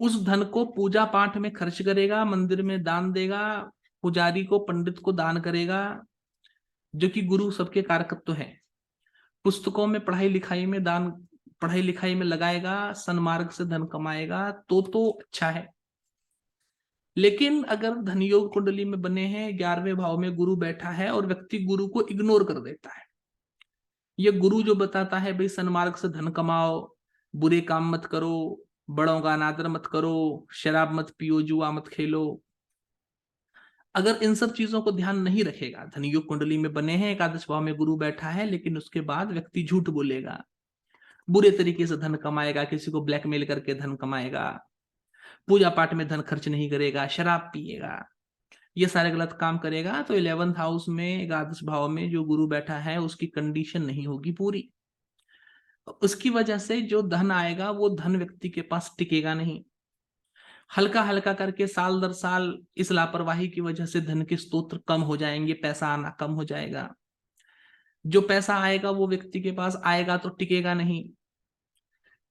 उस धन को पूजा पाठ में खर्च करेगा, मंदिर में दान देगा, पुजारी को, पंडित को दान करेगा, जो कि गुरु सबके कारकत्व है। पुस्तकों में, पढ़ाई लिखाई में दान, पढ़ाई लिखाई में लगाएगा, सन्मार्ग से धन कमाएगा तो अच्छा है। लेकिन अगर धनयोग कुंडली में बने हैं, 11वें भाव में गुरु बैठा है और व्यक्ति गुरु को इग्नोर कर देता है, ये गुरु जो बताता है भाई सन्मार्ग से धन कमाओ, बुरे काम मत करो, बड़ों का अनादर मत करो, शराब मत पियो, जुआ मत खेलो, अगर इन सब चीजों को ध्यान नहीं रखेगा, धनयोग कुंडली में बने हैं, एकादश भाव में गुरु बैठा है, लेकिन उसके बाद व्यक्ति झूठ बोलेगा, बुरे तरीके से धन कमाएगा, किसी को ब्लैकमेल करके धन कमाएगा, पूजा पाठ में धन खर्च नहीं करेगा, शराब पिएगा, ये सारे गलत काम करेगा, तो 11th हाउस में, एकादश भाव में जो गुरु बैठा है उसकी कंडीशन नहीं होगी पूरी। उसकी वजह से जो धन आएगा वो धन व्यक्ति के पास टिकेगा नहीं। हल्का हल्का करके साल दर साल इस लापरवाही की वजह से धन के स्रोत कम हो जाएंगे, पैसा आना कम हो जाएगा। जो पैसा आएगा वो व्यक्ति के पास आएगा तो टिकेगा नहीं,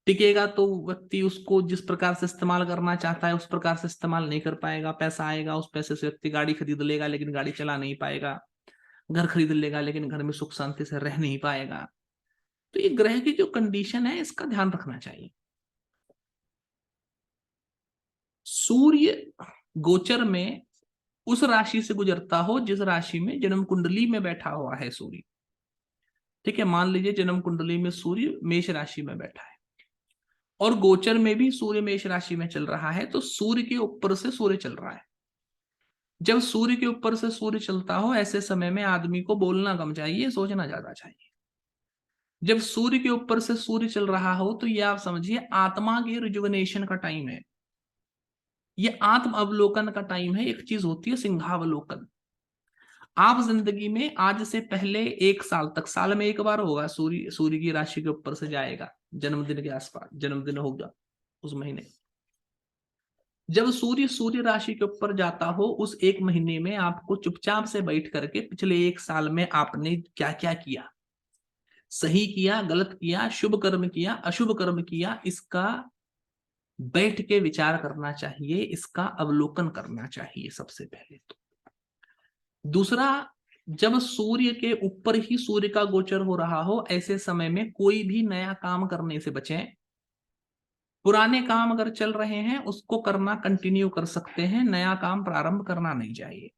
टिकेगा तो व्यक्ति उसको जिस प्रकार से इस्तेमाल करना चाहता है उस प्रकार से इस्तेमाल नहीं कर पाएगा। पैसा आएगा, उस पैसे से व्यक्ति गाड़ी खरीद लेगा लेकिन गाड़ी चला नहीं पाएगा, घर खरीद लेगा लेकिन घर में सुख शांति से रह नहीं पाएगा। तो ये ग्रह की जो कंडीशन है इसका ध्यान रखना चाहिए। सूर्य गोचर में उस राशि से गुजरता हो जिस राशि में जन्म कुंडली में बैठा हुआ है सूर्य, ठीक है। मान लीजिए जन्म कुंडली में सूर्य मेष राशि में बैठा है और गोचर में भी सूर्य मेष राशि में चल रहा है, तो सूर्य के ऊपर से सूर्य चल रहा है। जब सूर्य के ऊपर से सूर्य चलता हो ऐसे समय में आदमी को बोलना कम चाहिए, सोचना ज्यादा चाहिए। जब सूर्य के ऊपर से सूर्य चल रहा हो तो ये आप समझिए आत्मा के रिजुवनेशन का टाइम है, ये आत्म अवलोकन का टाइम है। एक चीज होती है सिंहावलोकन। आप जिंदगी में आज से पहले 1 साल तक, साल में एक बार होगा सूर्य की राशि के ऊपर से जाएगा, जन्मदिन के आसपास, जन्मदिन होगा उस महीने। जब सूर्य राशि के ऊपर जाता हो उस एक महीने में आपको चुपचाप से बैठ करके पिछले 1 साल में आपने क्या क्या किया, सही किया, गलत किया, शुभ कर्म किया, अशुभ कर्म किया, इसका बैठ के विचार करना चाहिए, इसका अवलोकन करना चाहिए सबसे पहले तो। दूसरा, जब सूर्य के ऊपर ही सूर्य का गोचर हो रहा हो ऐसे समय में कोई भी नया काम करने से बचें। पुराने काम अगर चल रहे हैं उसको करना कंटिन्यू कर सकते हैं, नया काम प्रारंभ करना नहीं चाहिए।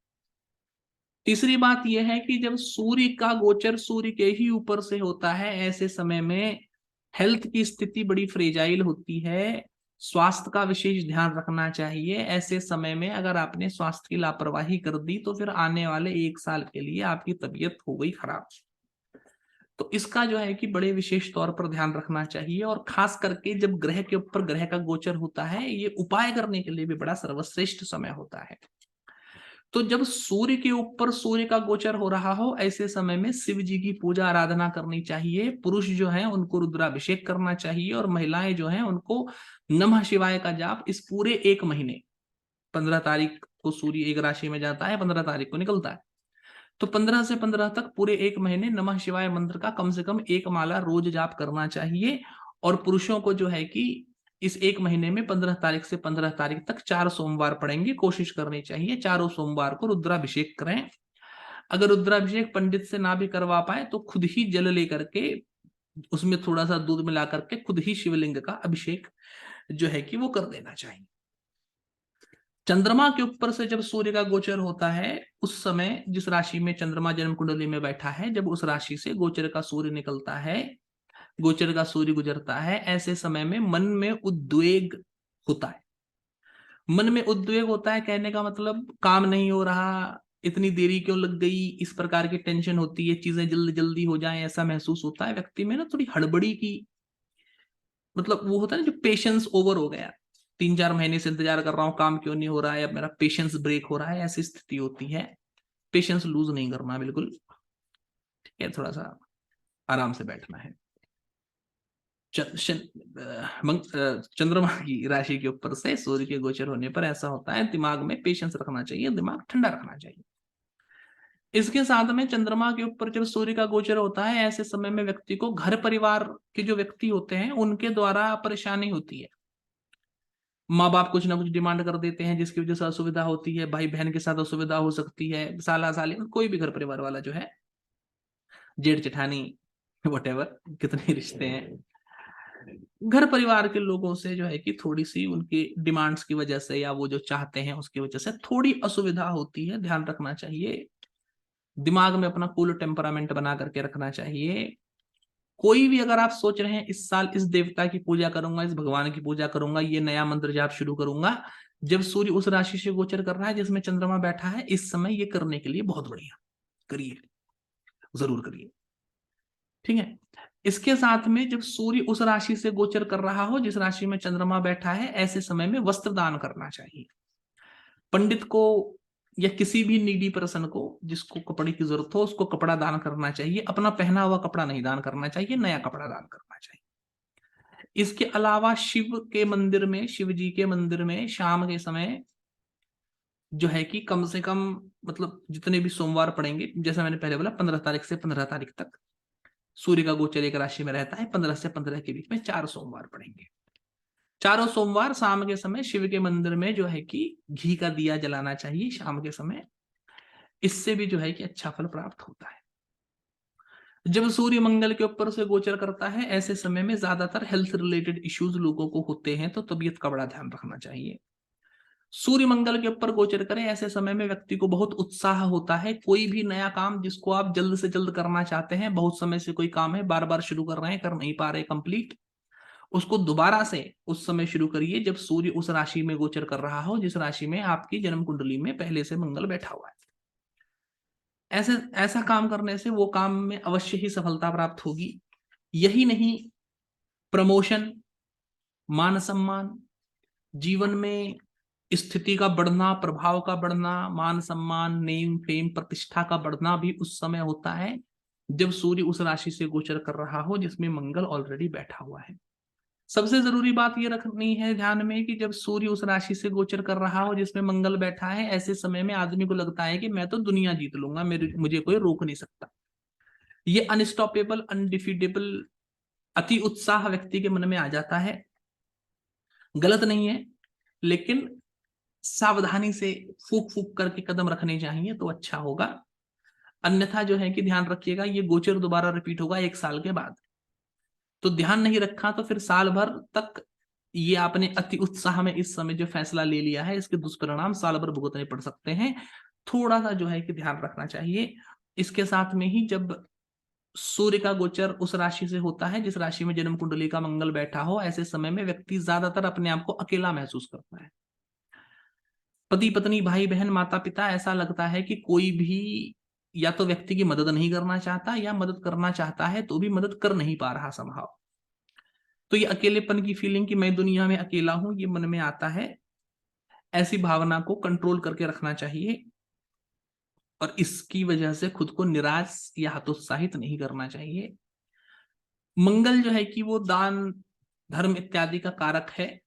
तीसरी बात यह है कि जब सूर्य का गोचर सूर्य के ही ऊपर से होता है ऐसे समय में हेल्थ की स्थिति बड़ी फ्रेजाइल होती है, स्वास्थ्य का विशेष ध्यान रखना चाहिए। ऐसे समय में अगर आपने स्वास्थ्य की लापरवाही कर दी तो फिर आने वाले 1 साल के लिए आपकी तबीयत हो गई खराब। तो इसका जो है कि बड़े विशेष तौर पर ध्यान रखना चाहिए। और खास करके जब ग्रह के ऊपर ग्रह का गोचर होता है ये उपाय करने के लिए भी बड़ा सर्वश्रेष्ठ समय होता है। तो जब सूर्य के ऊपर सूर्य का गोचर हो रहा हो ऐसे समय में शिव जी की पूजा आराधना करनी चाहिए। पुरुष जो है उनको रुद्राभिषेक करना चाहिए और महिलाएं जो हैं उनको नमः शिवाय का जाप इस पूरे एक महीने, 15 तारीख को सूर्य एक राशि में जाता है, 15 तारीख को निकलता है, तो 15 से 15 तक पूरे एक महीने नमः शिवाय मंत्र का कम से कम 1 माला रोज जाप करना चाहिए। और पुरुषों को जो है कि इस एक महीने में 15 तारीख से 15 तारीख तक 4 सोमवार पड़ेंगे, कोशिश करनी चाहिए 4 सोमवार को रुद्राभिषेक करें। अगर रुद्राभिषेक पंडित से ना भी करवा पाए तो खुद ही जल लेकर के उसमें थोड़ा सा दूध मिला करके खुद ही शिवलिंग का अभिषेक जो है कि वो कर देना चाहिए। चंद्रमा के ऊपर से जब सूर्य का गोचर होता है उस समय जिस राशि में चंद्रमा जन्म कुंडली में बैठा है, जब उस राशि से गोचर का सूर्य निकलता है, गोचर का सूर्य गुजरता है, ऐसे समय में मन में उद्वेग होता है। मन में उद्वेग होता है कहने का मतलब काम नहीं हो रहा, इतनी देरी क्यों लग गई, इस प्रकार की टेंशन होती है, चीजें जल्दी जल्दी हो जाएं ऐसा महसूस होता है व्यक्ति में ना, थोड़ी हड़बड़ी की, मतलब वो होता है ना जो पेशेंस ओवर हो गया, 3-4 महीने से इंतजार कर रहा हूँ काम क्यों नहीं हो रहा है, अब मेरा पेशेंस ब्रेक हो रहा है, ऐसी स्थिति होती है। पेशेंस लूज नहीं करना बिल्कुल, ठीक है, थोड़ा सा आराम से बैठना है। चंद्रमा की राशि के ऊपर से सूर्य के गोचर होने पर ऐसा होता है, दिमाग में पेशेंस रखना चाहिए, दिमाग ठंडा रखना चाहिए। इसके साथ में चंद्रमा के ऊपर जब सूर्य का गोचर होता है ऐसे समय में व्यक्ति को घर परिवार के जो व्यक्ति होते हैं उनके द्वारा परेशानी होती है। माँ बाप कुछ ना कुछ डिमांड कर देते हैं जिसकी वजह से असुविधा होती है, भाई बहन के साथ असुविधा हो सकती है, साला साली कोई भी घर परिवार वाला जो है, जेठ जेठानी वटेवर कितने रिश्ते हैं, घर परिवार के लोगों से जो है कि थोड़ी सी उनकी डिमांड्स की वजह से या वो जो चाहते हैं उसकी वजह से थोड़ी असुविधा होती है, ध्यान रखना चाहिए। दिमाग में अपना कूल टेम्परामेंट बना करके रखना चाहिए। कोई भी अगर आप सोच रहे हैं इस साल इस देवता की पूजा करूंगा, इस भगवान की पूजा करूंगा, ये नया मंत्र जाप शुरू करूंगा, जब सूर्य उस राशि से गोचर कर रहा है जिसमें चंद्रमा बैठा है, इस समय ये करने के लिए बहुत बढ़िया, करिए, जरूर करिए, ठीक है। इसके साथ में जब सूर्य उस राशि से गोचर कर रहा हो जिस राशि में चंद्रमा बैठा है ऐसे समय में वस्त्र दान करना चाहिए। पंडित को या किसी भी नीडी पर्सन को जिसको कपड़े की जरूरत हो उसको कपड़ा दान करना चाहिए, अपना पहना हुआ कपड़ा नहीं दान करना चाहिए, नया कपड़ा दान करना चाहिए। इसके अलावा शिव के मंदिर में, शिव जी के मंदिर में शाम के समय जो है कि कम से कम मतलब जितने भी सोमवार पड़ेंगे, जैसा मैंने पहले बोला 15 तारीख से 15 तारीख तक सूर्य का गोचर एक राशि में रहता है, 15 से 15 के बीच में 4 सोमवार पड़ेंगे। चारों सोमवार शाम के समय शिव के मंदिर में जो है कि घी का दिया जलाना चाहिए शाम के समय, इससे भी जो है कि अच्छा फल प्राप्त होता है। जब सूर्य मंगल के ऊपर से गोचर करता है ऐसे समय में ज्यादातर हेल्थ रिलेटेड इश्यूज लोगों को होते हैं, तो तबीयत का बड़ा ध्यान रखना चाहिए। सूर्य मंगल के ऊपर गोचर करें ऐसे समय में व्यक्ति को बहुत उत्साह होता है, कोई भी नया काम जिसको आप जल्द से जल्द करना चाहते हैं, बहुत समय से कोई काम है बार बार शुरू कर रहे हैं कर नहीं पा रहे कंप्लीट, उसको दोबारा से उस समय शुरू करिए जब सूर्य उस राशि में गोचर कर रहा हो जिस राशि में आपकी जन्म कुंडली में पहले से मंगल बैठा हुआ है। ऐसे ऐसा काम करने से वो काम में अवश्य ही सफलता प्राप्त होगी। यही नहीं, प्रमोशन, मान सम्मान, जीवन में स्थिति का बढ़ना, प्रभाव का बढ़ना, मान सम्मान, नेम फेम, प्रतिष्ठा का बढ़ना भी उस समय होता है जब सूर्य उस राशि से गोचर कर रहा हो जिसमें मंगल ऑलरेडी बैठा हुआ है। सबसे जरूरी बात यह रखनी है ध्यान में कि जब सूर्य उस राशि से गोचर कर रहा हो जिसमें मंगल बैठा है, ऐसे समय में आदमी को लगता है कि मैं तो दुनिया जीत लूंगा, मुझे कोई रोक नहीं सकता। ये अनस्टॉपेबल, अनडिफीटेबल अति उत्साह व्यक्ति के मन में आ जाता है। गलत नहीं है, लेकिन सावधानी से फूक फूक करके कदम रखने चाहिए तो अच्छा होगा। अन्यथा जो है कि ध्यान रखिएगा, ये गोचर दोबारा रिपीट होगा 1 साल के बाद। तो ध्यान नहीं रखा तो फिर साल भर तक ये आपने अति उत्साह में इस समय जो फैसला ले लिया है इसके दुष्परिणाम साल भर भुगतने पड़ सकते हैं। थोड़ा सा जो है कि ध्यान रखना चाहिए। इसके साथ में ही जब सूर्य का गोचर उस राशि से होता है जिस राशि में जन्म कुंडली का मंगल बैठा हो, ऐसे समय में व्यक्ति ज्यादातर अपने आप को अकेला महसूस करता है। पति पत्नी, भाई बहन, माता पिता, ऐसा लगता है कि कोई भी या तो व्यक्ति की मदद नहीं करना चाहता या मदद करना चाहता है तो भी मदद कर नहीं पा रहा संभव। तो ये अकेलेपन की फीलिंग कि मैं दुनिया में अकेला हूं, ये मन में आता है। ऐसी भावना को कंट्रोल करके रखना चाहिए और इसकी वजह से खुद को निराश या हतोत्साहित नहीं करना चाहिए। मंगल जो है कि वो दान, धर्म इत्यादि का कारक है।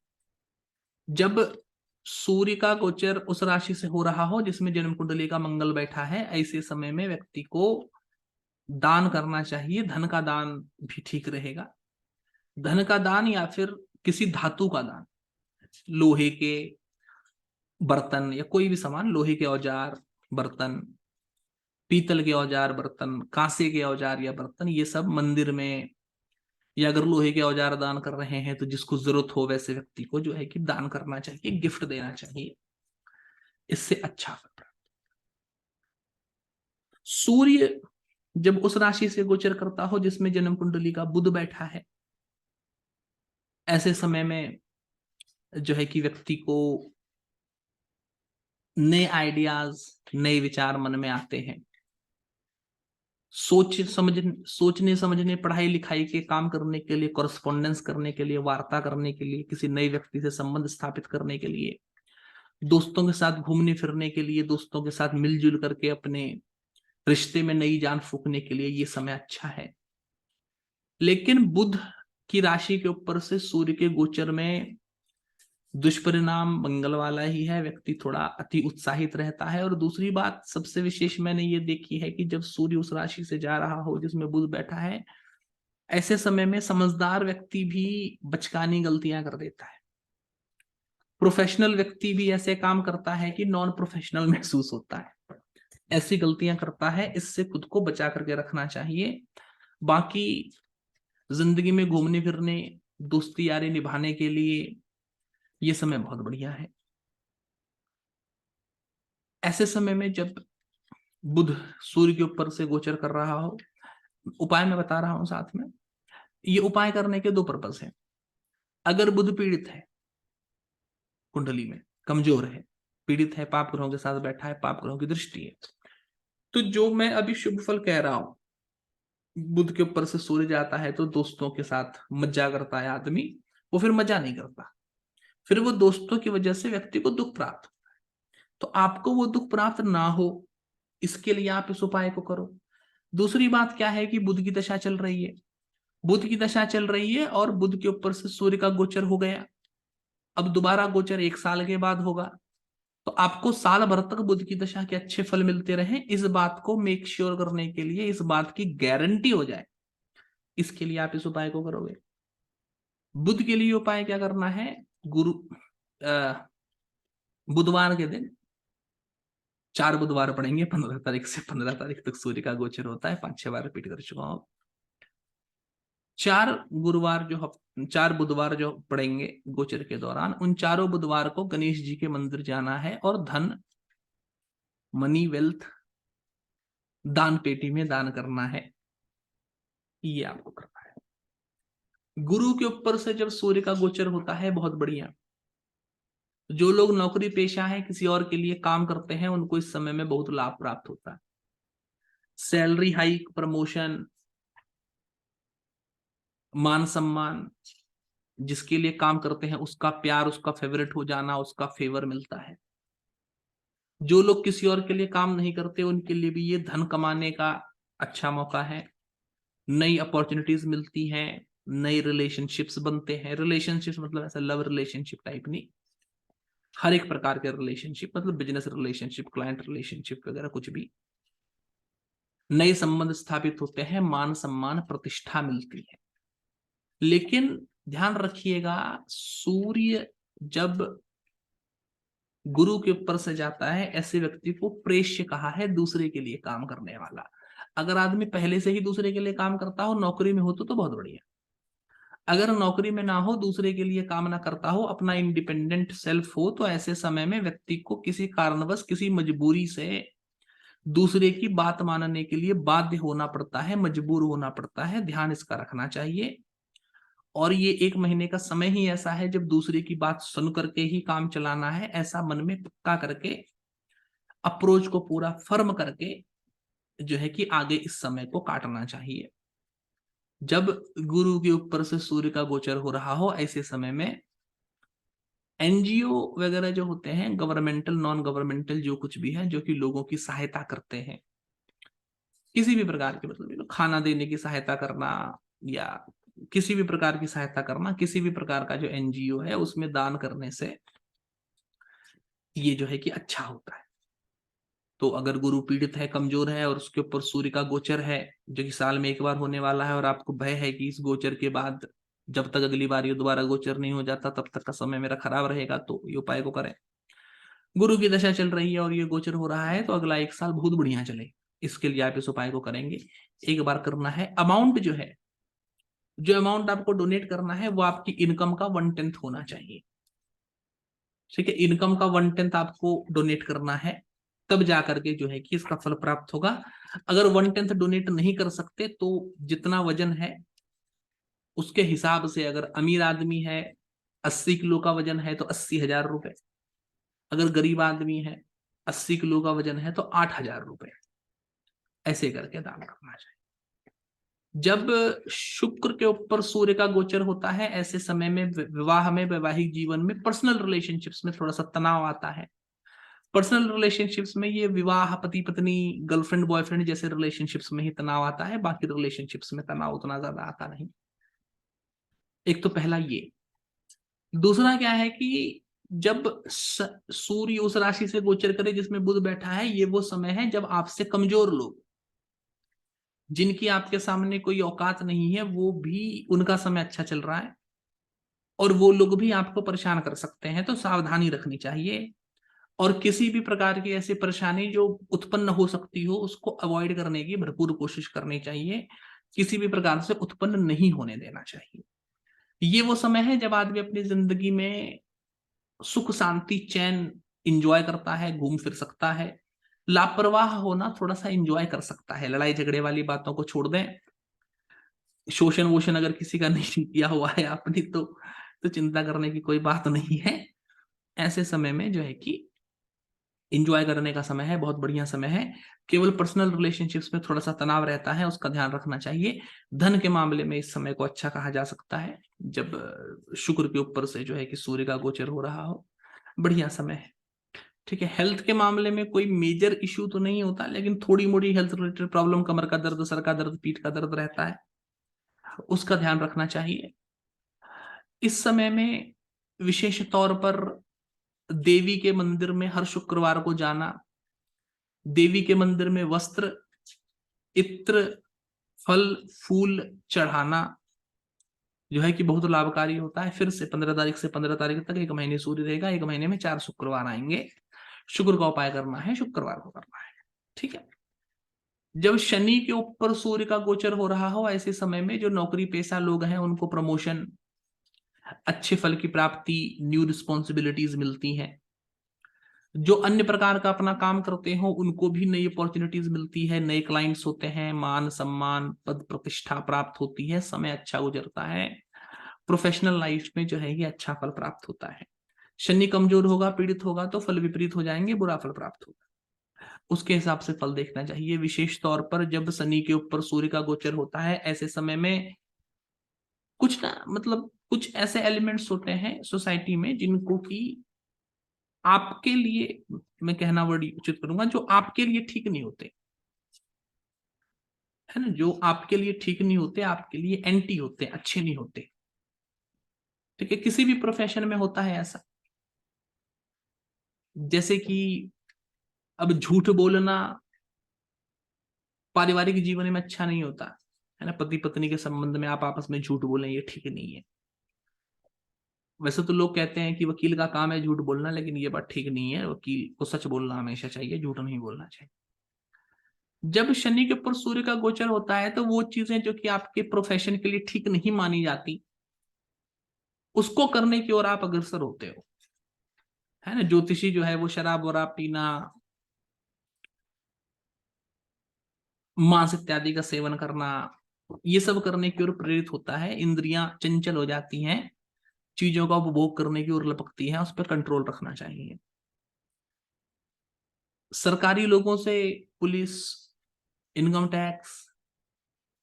जब सूर्य का गोचर उस राशि से हो रहा हो जिसमें जन्म कुंडली का मंगल बैठा है, ऐसे समय में व्यक्ति को दान करना चाहिए। धन का दान भी ठीक रहेगा। धन का दान या फिर किसी धातु का दान, लोहे के बर्तन या कोई भी सामान, लोहे के औजार बर्तन, पीतल के औजार बर्तन, कांसे के औजार या बर्तन, ये सब मंदिर में, या अगर लोहे के औजार दान कर रहे हैं तो जिसको जरूरत हो वैसे व्यक्ति को जो है कि दान करना चाहिए, गिफ्ट देना चाहिए। इससे अच्छा फल। सूर्य जब उस राशि से गोचर करता हो जिसमें जन्म कुंडली का बुध बैठा है, ऐसे समय में जो है कि व्यक्ति को नए आइडियाज, नए विचार मन में आते हैं। सोचने समझने, पढ़ाई लिखाई के काम करने के लिए, कॉरेस्पॉन्डेंस करने के लिए, वार्ता करने के लिए, किसी नए व्यक्ति से संबंध स्थापित करने के लिए, दोस्तों के साथ घूमने फिरने के लिए, दोस्तों के साथ मिलजुल करके अपने रिश्ते में नई जान फूंकने के लिए ये समय अच्छा है। लेकिन बुध की राशि के ऊपर से सूर्य के गोचर में दुष्परिणाम मंगल वाला ही है। व्यक्ति थोड़ा अति उत्साहित रहता है। और दूसरी बात सबसे विशेष मैंने ये देखी है कि जब सूर्य उस राशि से जा रहा हो जिसमें बुध बैठा है, ऐसे समय में समझदार व्यक्ति भी बचकानी गलतियां कर देता है। प्रोफेशनल व्यक्ति भी ऐसे काम करता है कि नॉन प्रोफेशनल महसूस होता है, ऐसी गलतियां करता है। इससे खुद को बचा करके रखना चाहिए। बाकी जिंदगी में घूमने फिरने, दोस्ती यारी निभाने के लिए ये समय बहुत बढ़िया है। ऐसे समय में जब बुध सूर्य के ऊपर से गोचर कर रहा हो, उपाय मैं बता रहा हूं साथ में। ये उपाय करने के 2 पर्पस हैं। अगर बुध पीड़ित है, कुंडली में कमजोर है, पीड़ित है, पाप ग्रहों के साथ बैठा है, पाप ग्रहों की दृष्टि है, तो जो मैं अभी शुभ फल कह रहा हूं, बुध के ऊपर से सूर्य जाता है तो दोस्तों के साथ मजा करता है आदमी, वो फिर मजा नहीं करता, फिर वो दोस्तों की वजह से व्यक्ति को दुख प्राप्त होता है। तो आपको वो दुख प्राप्त ना हो, इसके लिए आप इस उपाय को करो। दूसरी बात क्या है कि बुध की दशा चल रही है, बुध की दशा चल रही है और बुध के ऊपर से सूर्य का गोचर हो गया। अब दोबारा गोचर 1 साल के बाद होगा। तो आपको साल भर तक बुध की दशा के अच्छे फल मिलते रहे, इस बात को मेक श्योर करने के लिए, इस बात की गारंटी हो जाए, इसके लिए आप इस उपाय को करोगे। बुध के लिए उपाय क्या करना है? गुरु बुधवार के दिन 4 बुधवार पड़ेंगे, 15 तारीख से 15 तारीख तक सूर्य का गोचर होता है, 5-6 बार रिपीट कर चुका हूं। 4 बुधवार जो पड़ेंगे गोचर के दौरान, उन चारों बुधवार को गणेश जी के मंदिर जाना है और धन, मनी, वेल्थ दान पेटी में दान करना है। ये आपको करना है। गुरु के ऊपर से जब सूर्य का गोचर होता है बहुत बढ़िया। जो लोग नौकरी पेशा है, किसी और के लिए काम करते हैं, उनको इस समय में बहुत लाभ प्राप्त होता है। सैलरी हाइक, प्रमोशन, मान सम्मान, जिसके लिए काम करते हैं उसका प्यार, उसका फेवरेट हो जाना, उसका फेवर मिलता है। जो लोग किसी और के लिए काम नहीं करते उनके लिए भी ये धन कमाने का अच्छा मौका है। नई अपॉर्चुनिटीज मिलती हैं, नई रिलेशनशिप्स बनते हैं। रिलेशनशिप्स मतलब ऐसा लव रिलेशनशिप टाइप नहीं, हर एक प्रकार के रिलेशनशिप, मतलब बिजनेस रिलेशनशिप, क्लाइंट रिलेशनशिप वगैरह कुछ भी। नए संबंध स्थापित होते हैं, मान सम्मान प्रतिष्ठा मिलती है। लेकिन ध्यान रखिएगा, सूर्य जब गुरु के ऊपर से जाता है, ऐसे व्यक्ति को प्रेष्य कहा है, दूसरे के लिए काम करने वाला। अगर आदमी पहले से ही दूसरे के लिए काम करता हो, नौकरी में हो तो बहुत बढ़िया। अगर नौकरी में ना हो, दूसरे के लिए काम ना करता हो, अपना इंडिपेंडेंट सेल्फ हो, तो ऐसे समय में व्यक्ति को किसी कारणवश, किसी मजबूरी से दूसरे की बात मानने के लिए बाध्य होना पड़ता है, मजबूर होना पड़ता है। ध्यान इसका रखना चाहिए। और ये 1 महीने का समय ही ऐसा है जब दूसरे की बात सुन करके ही काम चलाना है, ऐसा मन में पक्का करके, अप्रोच को पूरा फर्म करके जो है कि आगे इस समय को काटना चाहिए। जब गुरु के ऊपर से सूर्य का गोचर हो रहा हो, ऐसे समय में एनजीओ वगैरह जो होते हैं, गवर्नमेंटल नॉन गवर्नमेंटल जो कुछ भी है, जो कि लोगों की सहायता करते हैं किसी भी प्रकार की, मतलब खाना देने की सहायता करना या किसी भी प्रकार की सहायता करना, किसी भी प्रकार का जो एनजीओ है उसमें दान करने से ये जो है कि अच्छा होता है। तो अगर गुरु पीड़ित है, कमजोर है और उसके ऊपर सूर्य का गोचर है जो कि साल में 1 बार होने वाला है, और आपको भय है कि इस गोचर के बाद जब तक अगली बार ये दोबारा गोचर नहीं हो जाता तब तक का समय मेरा खराब रहेगा, तो ये उपाय को करें। गुरु की दशा चल रही है और ये गोचर हो रहा है, तो अगला 1 साल बहुत बढ़िया चले, इसके लिए आप इस उपाय को करेंगे। एक बार करना है। अमाउंट जो है, जो अमाउंट आपको डोनेट करना है, वो आपकी इनकम का 1/10 होना चाहिए। ठीक है, इनकम का 1/10 आपको डोनेट करना है, तब जाकर के जो है कि इसका फल प्राप्त होगा। अगर 1/10 डोनेट नहीं कर सकते तो जितना वजन है उसके हिसाब से, अगर अमीर आदमी है 80 किलो का वजन है तो 80,000 रुपए, अगर गरीब आदमी है 80 किलो का वजन है तो 8,000 रुपए, ऐसे करके दान करना चाहिए। जब शुक्र के ऊपर सूर्य का गोचर होता है, ऐसे समय में विवाह में, वैवाहिक जीवन में, पर्सनल रिलेशनशिप्स में थोड़ा सा तनाव आता है। पर्सनल रिलेशनशिप्स में ये विवाह, पति पत्नी, गर्लफ्रेंड बॉयफ्रेंड जैसे रिलेशनशिप्स में ही तनाव आता है, बाकी रिलेशनशिप्स में तनाव उतना ज्यादा आता नहीं। एक तो पहला ये। दूसरा क्या है कि जब सूर्य उस राशि से गोचर करे जिसमें बुध बैठा है, ये वो समय है जब आपसे कमजोर लोग, जिनकी आपके सामने कोई औकात नहीं है, वो भी, उनका समय अच्छा चल रहा है और वो लोग भी आपको परेशान कर सकते हैं, तो सावधानी रखनी चाहिए। और किसी भी प्रकार की ऐसी परेशानी जो उत्पन्न हो सकती हो, उसको अवॉइड करने की भरपूर कोशिश करनी चाहिए, किसी भी प्रकार से उत्पन्न नहीं होने देना चाहिए। ये वो समय है जब आदमी अपनी जिंदगी में सुख शांति चैन इंजॉय करता है, घूम फिर सकता है। लापरवाह होना थोड़ा सा इंजॉय कर सकता है, लड़ाई झगड़े वाली बातों को छोड़ दें। शोषण वोषण अगर किसी का नहीं किया हुआ है आपने तो चिंता करने की कोई बात नहीं है। ऐसे समय में जो है कि इंजॉय करने का समय है, बहुत बढ़िया समय है। केवल पर्सनल रिलेशनशिप्स में थोड़ा सा तनाव रहता है, उसका ध्यान रखना चाहिए। धन के मामले में इस समय को अच्छा कहा जा सकता है, जब शुक्र के ऊपर से जो है कि सूर्य का गोचर हो रहा हो, बढ़िया समय है। ठीक है, हेल्थ के मामले में कोई मेजर इश्यू तो नहीं होता, लेकिन थोड़ी मोड़ी हेल्थ रिलेटेड प्रॉब्लम, कमर का दर्द, सर का दर्द, पीठ का दर्द रहता है, उसका ध्यान रखना चाहिए। इस समय में विशेष तौर पर देवी के मंदिर में हर शुक्रवार को जाना, देवी के मंदिर में वस्त्र, इत्र, फल, फूल चढ़ाना जो है कि बहुत लाभकारी होता है। फिर से 15 तारीख से 15 तारीख तक 1 महीने सूर्य रहेगा, 1 महीने में 4 शुक्रवार आएंगे। शुक्र का उपाय करना है, शुक्रवार को करना है। ठीक है। जब शनि के ऊपर सूर्य का गोचर हो रहा हो, ऐसे समय में जो नौकरी पेशा लोग हैं उनको प्रमोशन, अच्छे फल की प्राप्ति, न्यू रिस्पॉन्सिबिलिटीज मिलती हैं। जो अन्य प्रकार का अपना काम करते हो उनको भी नई अपॉर्चुनिटीज मिलती है, नए क्लाइंट्स होते हैं, मान सम्मान, पद प्रतिष्ठा प्राप्त होती है, समय अच्छा गुजरता है। प्रोफेशनल लाइफ में जो है ये अच्छा फल प्राप्त होता है। शनि कमजोर होगा, पीड़ित होगा तो फल विपरीत हो जाएंगे, बुरा फल प्राप्त होगा। उसके हिसाब से फल देखना चाहिए। विशेष तौर पर जब शनि के ऊपर सूर्य का गोचर होता है, ऐसे समय में कुछ ना मतलब कुछ ऐसे एलिमेंट्स होते हैं सोसाइटी में जिनको कि आपके लिए, मैं कहना वर्ड उचित करूंगा, जो आपके लिए ठीक नहीं होते, है ना, जो आपके लिए ठीक नहीं होते, आपके लिए एंटी होते, अच्छे नहीं होते। ठीक है, किसी भी प्रोफेशन में होता है ऐसा। जैसे कि अब झूठ बोलना पारिवारिक जीवन में अच्छा नहीं होता, है ना, पति पत्नी के संबंध में आप आपस में झूठ बोलें, ये ठीक नहीं है। वैसे तो लोग कहते हैं कि वकील का काम है झूठ बोलना, लेकिन ये बात ठीक नहीं है। वकील को सच बोलना हमेशा चाहिए, झूठ नहीं बोलना चाहिए। जब शनि के ऊपर सूर्य का गोचर होता है तो वो चीजें जो कि आपके प्रोफेशन के लिए ठीक नहीं मानी जाती, उसको करने की ओर आप अग्रसर होते हो, है ना। ज्योतिषी जो है वो शराब वराब पीना, मांस इत्यादि का सेवन करना, ये सब करने की ओर प्रेरित होता है। इंद्रियां चंचल हो जाती हैं, चीजों का उपभोग करने की ओर लपकती हैं, उस पर कंट्रोल रखना चाहिए। सरकारी लोगों से, पुलिस, इनकम टैक्स,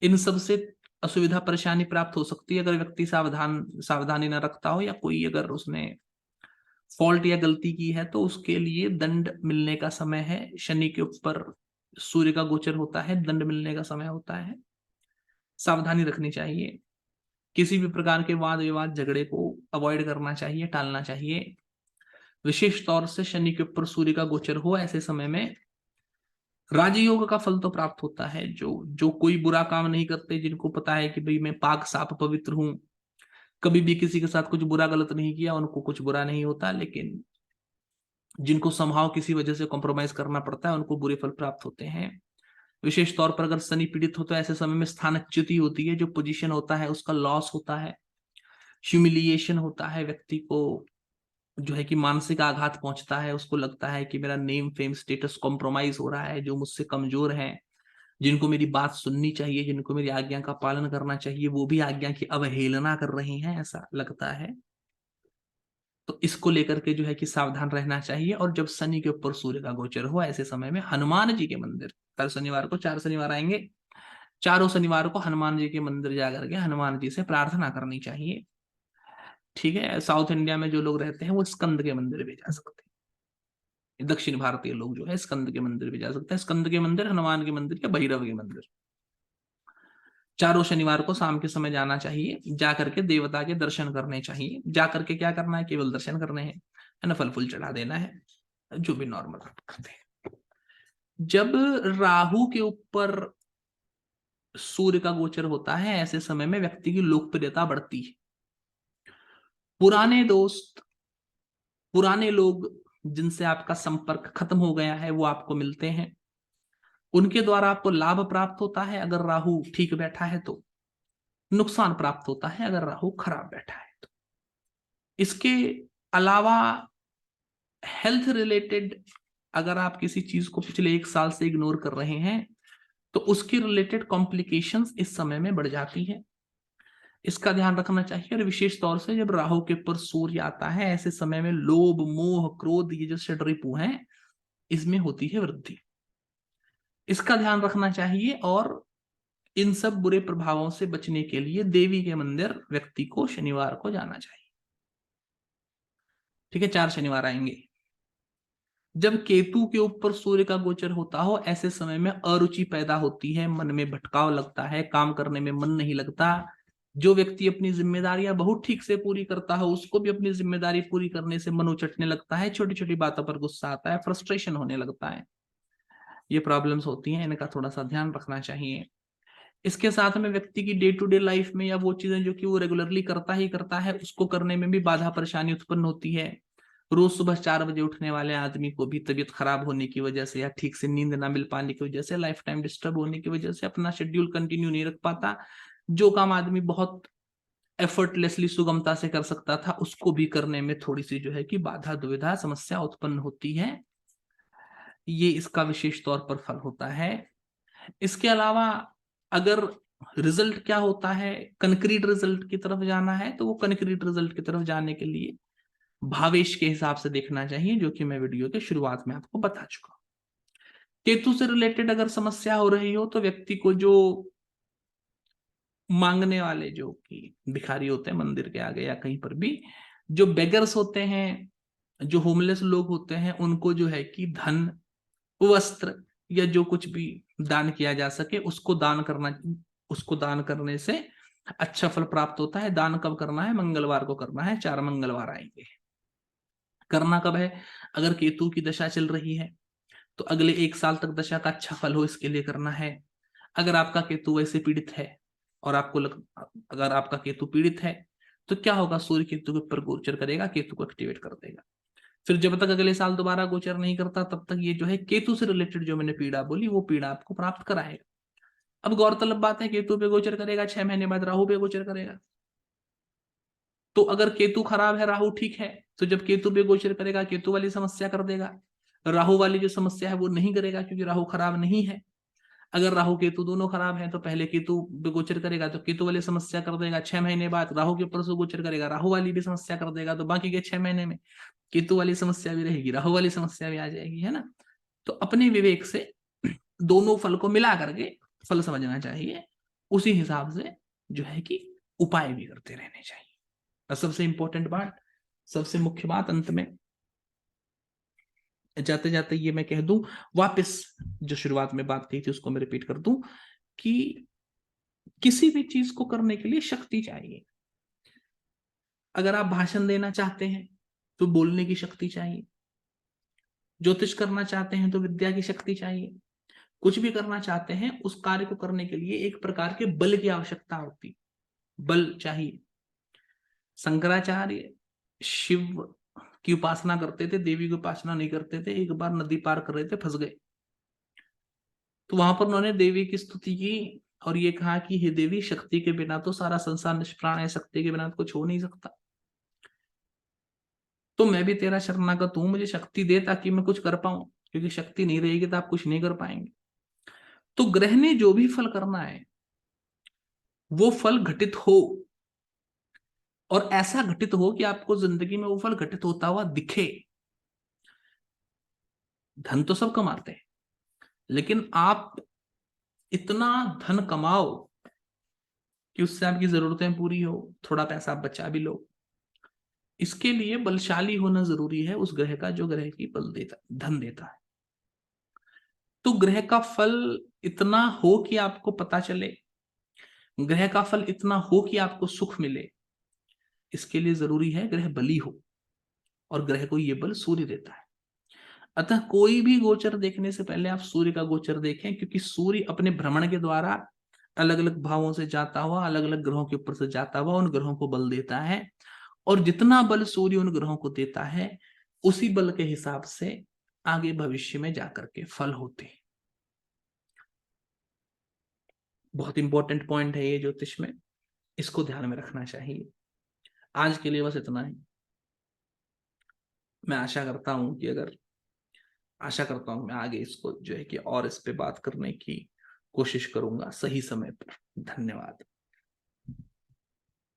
इन सब से असुविधा परेशानी प्राप्त हो सकती है अगर व्यक्ति सावधानी न रखता हो, या कोई अगर उसने फॉल्ट या गलती की है तो उसके लिए दंड मिलने का समय है। शनि के ऊपर सूर्य का गोचर होता है, दंड मिलने का समय होता है, सावधानी रखनी चाहिए। किसी भी प्रकार के वाद विवाद झगड़े को अवॉइड करना चाहिए, टालना चाहिए। विशेष तौर से शनि के ऊपर सूर्य का गोचर हो ऐसे समय में राजयोग का फल तो प्राप्त होता है। जो जो कोई बुरा काम नहीं करते, जिनको पता है कि भाई मैं पाक साफ पवित्र हूं, कभी भी किसी के साथ कुछ बुरा गलत नहीं किया, उनको कुछ बुरा नहीं होता। लेकिन जिनको संभाव किसी वजह से कॉम्प्रोमाइज करना पड़ता है, उनको बुरे फल प्राप्त होते हैं। विशेष तौर पर अगर शनि पीड़ित हो तो ऐसे समय में स्थानच्युति होती है, जो पोजीशन होता है उसका लॉस होता है, ह्यूमिलिएशन होता है, व्यक्ति को जो है कि मानसिक आघात पहुंचता है। उसको लगता है कि मेरा नेम फेम स्टेटस कॉम्प्रोमाइज हो रहा है। जो मुझसे कमजोर हैं, जिनको मेरी बात सुननी चाहिए, जिनको मेरी आज्ञा का पालन करना चाहिए, वो भी आज्ञा की अवहेलना कर रहे हैं, ऐसा लगता है। तो इसको लेकर के जो है कि सावधान रहना चाहिए। और जब शनि के ऊपर सूर्य का गोचर हो ऐसे समय में हनुमान जी के मंदिर, कल शनिवार को 4 शनिवार आएंगे, चारों शनिवार को हनुमान जी के मंदिर जाकर के हनुमान जी से प्रार्थना करनी चाहिए। ठीक है, साउथ इंडिया में जो लोग रहते हैं वो स्कंद के मंदिर भी जा सकते हैं। दक्षिण भारतीय लोग जो है स्कंद के मंदिर भी जा सकते हैं। स्कंद के मंदिर, हनुमान के मंदिर या भैरव के मंदिर, चारों शनिवार को शाम के समय जाना चाहिए। जा करके देवता के दर्शन करने चाहिए। जा करके क्या करना है, केवल दर्शन करने हैं, है ना, फल फूल चढ़ा देना है, जो भी नॉर्मल आप करते हैं। जब राहु के ऊपर सूर्य का गोचर होता है ऐसे समय में व्यक्ति की लोकप्रियता बढ़ती है। पुराने दोस्त, पुराने लोग जिनसे आपका संपर्क खत्म हो गया है, वो आपको मिलते हैं। उनके द्वारा आपको लाभ प्राप्त होता है अगर राहु ठीक बैठा है तो, नुकसान प्राप्त होता है अगर राहु खराब बैठा है तो। इसके अलावा हेल्थ रिलेटेड अगर आप किसी चीज को पिछले 1 साल से इग्नोर कर रहे हैं तो उसकी रिलेटेड कॉम्प्लिकेशंस इस समय में बढ़ जाती है, इसका ध्यान रखना चाहिए। और विशेष तौर से जब राहु के ऊपर सूर्य आता है ऐसे समय में लोभ मोह क्रोध, ये जो षड्रिपु हैं, इसमें होती है वृद्धि, इसका ध्यान रखना चाहिए। और इन सब बुरे प्रभावों से बचने के लिए देवी के मंदिर व्यक्ति को शनिवार को जाना चाहिए। ठीक है, 4 शनिवार आएंगे। जब केतु के ऊपर सूर्य का गोचर होता हो ऐसे समय में अरुचि पैदा होती है, मन में भटकाव लगता है, काम करने में मन नहीं लगता। जो व्यक्ति अपनी जिम्मेदारियां बहुत ठीक से पूरी करता हो उसको भी अपनी जिम्मेदारी पूरी करने से मन उचटने लगता है, छोटी छोटी बातों पर गुस्सा आता है, फ्रस्ट्रेशन होने लगता है। ये प्रॉब्लम्स होती हैं, इनका थोड़ा सा ध्यान रखना चाहिए। इसके साथ में व्यक्ति की डे टू डे लाइफ में या वो चीजें जो कि वो रेगुलरली करता ही करता है उसको करने में भी बाधा परेशानी उत्पन्न होती है। रोज सुबह 4 बजे उठने वाले आदमी को भी तबीयत खराब होने की वजह से या ठीक से नींद ना मिल पाने की वजह से, लाइफ टाइम डिस्टर्ब होने की वजह से अपना शेड्यूल कंटिन्यू नहीं रख पाता। जो काम आदमी बहुत एफर्टलेसली सुगमता से कर सकता था उसको भी करने में थोड़ी सी जो है कि बाधा दुविधा समस्या उत्पन्न होती है। ये इसका विशेष तौर पर फल होता है। इसके अलावा अगर रिजल्ट क्या होता है, कंक्रीट रिजल्ट की तरफ जाना है तो वो कंक्रीट रिजल्ट की तरफ जाने के लिए भावेश के हिसाब से देखना चाहिए, जो कि मैं वीडियो के शुरुआत में आपको बता चुका हूं। केतु से रिलेटेड अगर समस्या हो रही हो तो व्यक्ति को जो मांगने वाले, जो कि भिखारी होते हैं मंदिर के आगे या कहीं पर भी, जो बेगर्स होते हैं, जो होमलेस लोग होते हैं, उनको जो है कि धन, वस्त्र या जो कुछ भी दान किया जा सके उसको दान करना, उसको दान करने से अच्छा फल प्राप्त होता है। दान कब करना है? मंगलवार को करना है, 4 मंगलवार आएंगे। करना कब है? अगर केतु की दशा चल रही है तो अगले 1 साल तक दशा का अच्छा फल हो, इसके लिए करना है। अगर आपका केतु वैसे पीड़ित है और अगर आपका केतु पीड़ित है तो क्या होगा? सूर्य केतु के ऊपर गोचर करेगा, केतु को एक्टिवेट कर देगा। फिर जब तक अगले साल दोबारा गोचर नहीं करता तब तक ये जो है केतु से रिलेटेड जो मैंने पीड़ा बोली वो पीड़ा आपको प्राप्त कराएगा। अब गौरतलब बात है, केतु पे गोचर करेगा, 6 महीने बाद राहु पे गोचर करेगा। तो अगर केतु खराब है, राहु ठीक है, तो जब केतु पे गोचर करेगा केतु वाली समस्या कर देगा, राहु वाली जो समस्या है वो नहीं करेगा क्योंकि राहु खराब नहीं है। अगर राहु केतु दोनों खराब हैं तो पहले केतु पे गोचर करेगा तो केतु वाली समस्या कर देगा, 6 महीने बाद राहु के ऊपर से गोचर करेगा, राहु वाली भी समस्या कर देगा, तो बाकी के 6 महीने में केतु वाली समस्या भी रहेगी, राहु वाली समस्या भी आ जाएगी, है ना। तो अपने विवेक से दोनों फल को मिला करके फल समझना चाहिए, उसी हिसाब से जो है कि उपाय भी करते रहने चाहिए। और सबसे इंपॉर्टेंट बात, सबसे मुख्य बात अंत में जाते जाते ये मैं कह दूं, वापस जो शुरुआत में बात कही थी उसको मैं रिपीट कर दूं कि किसी भी चीज को करने के लिए शक्ति चाहिए। अगर आप भाषण देना चाहते हैं तो बोलने की शक्ति चाहिए, ज्योतिष करना चाहते हैं तो विद्या की शक्ति चाहिए, कुछ भी करना चाहते हैं उस कार्य को करने के लिए एक प्रकार के बल की आवश्यकता होती, बल चाहिए। शंकराचार्य शिव की उपासना करते थे, देवी की उपासना नहीं करते थे। एक बार नदी पार कर रहे थे, फंस गए, तो वहां पर उन्होंने देवी की स्तुति की और ये कहा कि हे देवी, शक्ति के बिना तो सारा संसार निष्प्राण है, शक्ति के बिना तो कुछ हो नहीं सकता, तो मैं भी तेरा शरणागत हूं, मुझे शक्ति दे ताकि मैं कुछ कर पाऊं, क्योंकि शक्ति नहीं रहेगी तो आप कुछ नहीं कर पाएंगे। तो ग्रह ने जो भी फल करना है वो फल घटित हो, और ऐसा घटित हो कि आपको जिंदगी में वो फल घटित होता हुआ दिखे। धन तो सब कमाते हैं, लेकिन आप इतना धन कमाओ कि उससे आपकी जरूरतें पूरी हो, थोड़ा पैसा आप बचा भी लो। इसके लिए बलशाली होना जरूरी है उस ग्रह का जो ग्रह की बल देता, धन देता है। तो ग्रह का फल इतना हो कि आपको पता चले, ग्रह का फल इतना हो कि आपको सुख मिले, इसके लिए जरूरी है ग्रह बली हो, और ग्रह को ये बल सूर्य देता है। अतः कोई भी गोचर देखने से पहले आप सूर्य का गोचर देखें, क्योंकि सूर्य अपने भ्रमण के द्वारा अलग अलग भावों से जाता हुआ, अलग अलग ग्रहों के ऊपर से जाता हुआ उन ग्रहों को बल देता है, और जितना बल सूर्य उन ग्रहों को देता है उसी बल के हिसाब से आगे भविष्य में जाकर के फल होते हैं। बहुत इंपॉर्टेंट पॉइंट है ये ज्योतिष में, इसको ध्यान में रखना चाहिए। आज के लिए बस इतना ही। मैं आशा करता हूं मैं आगे इसको जो है कि और इस पे बात करने की कोशिश करूंगा सही समय पर। धन्यवाद।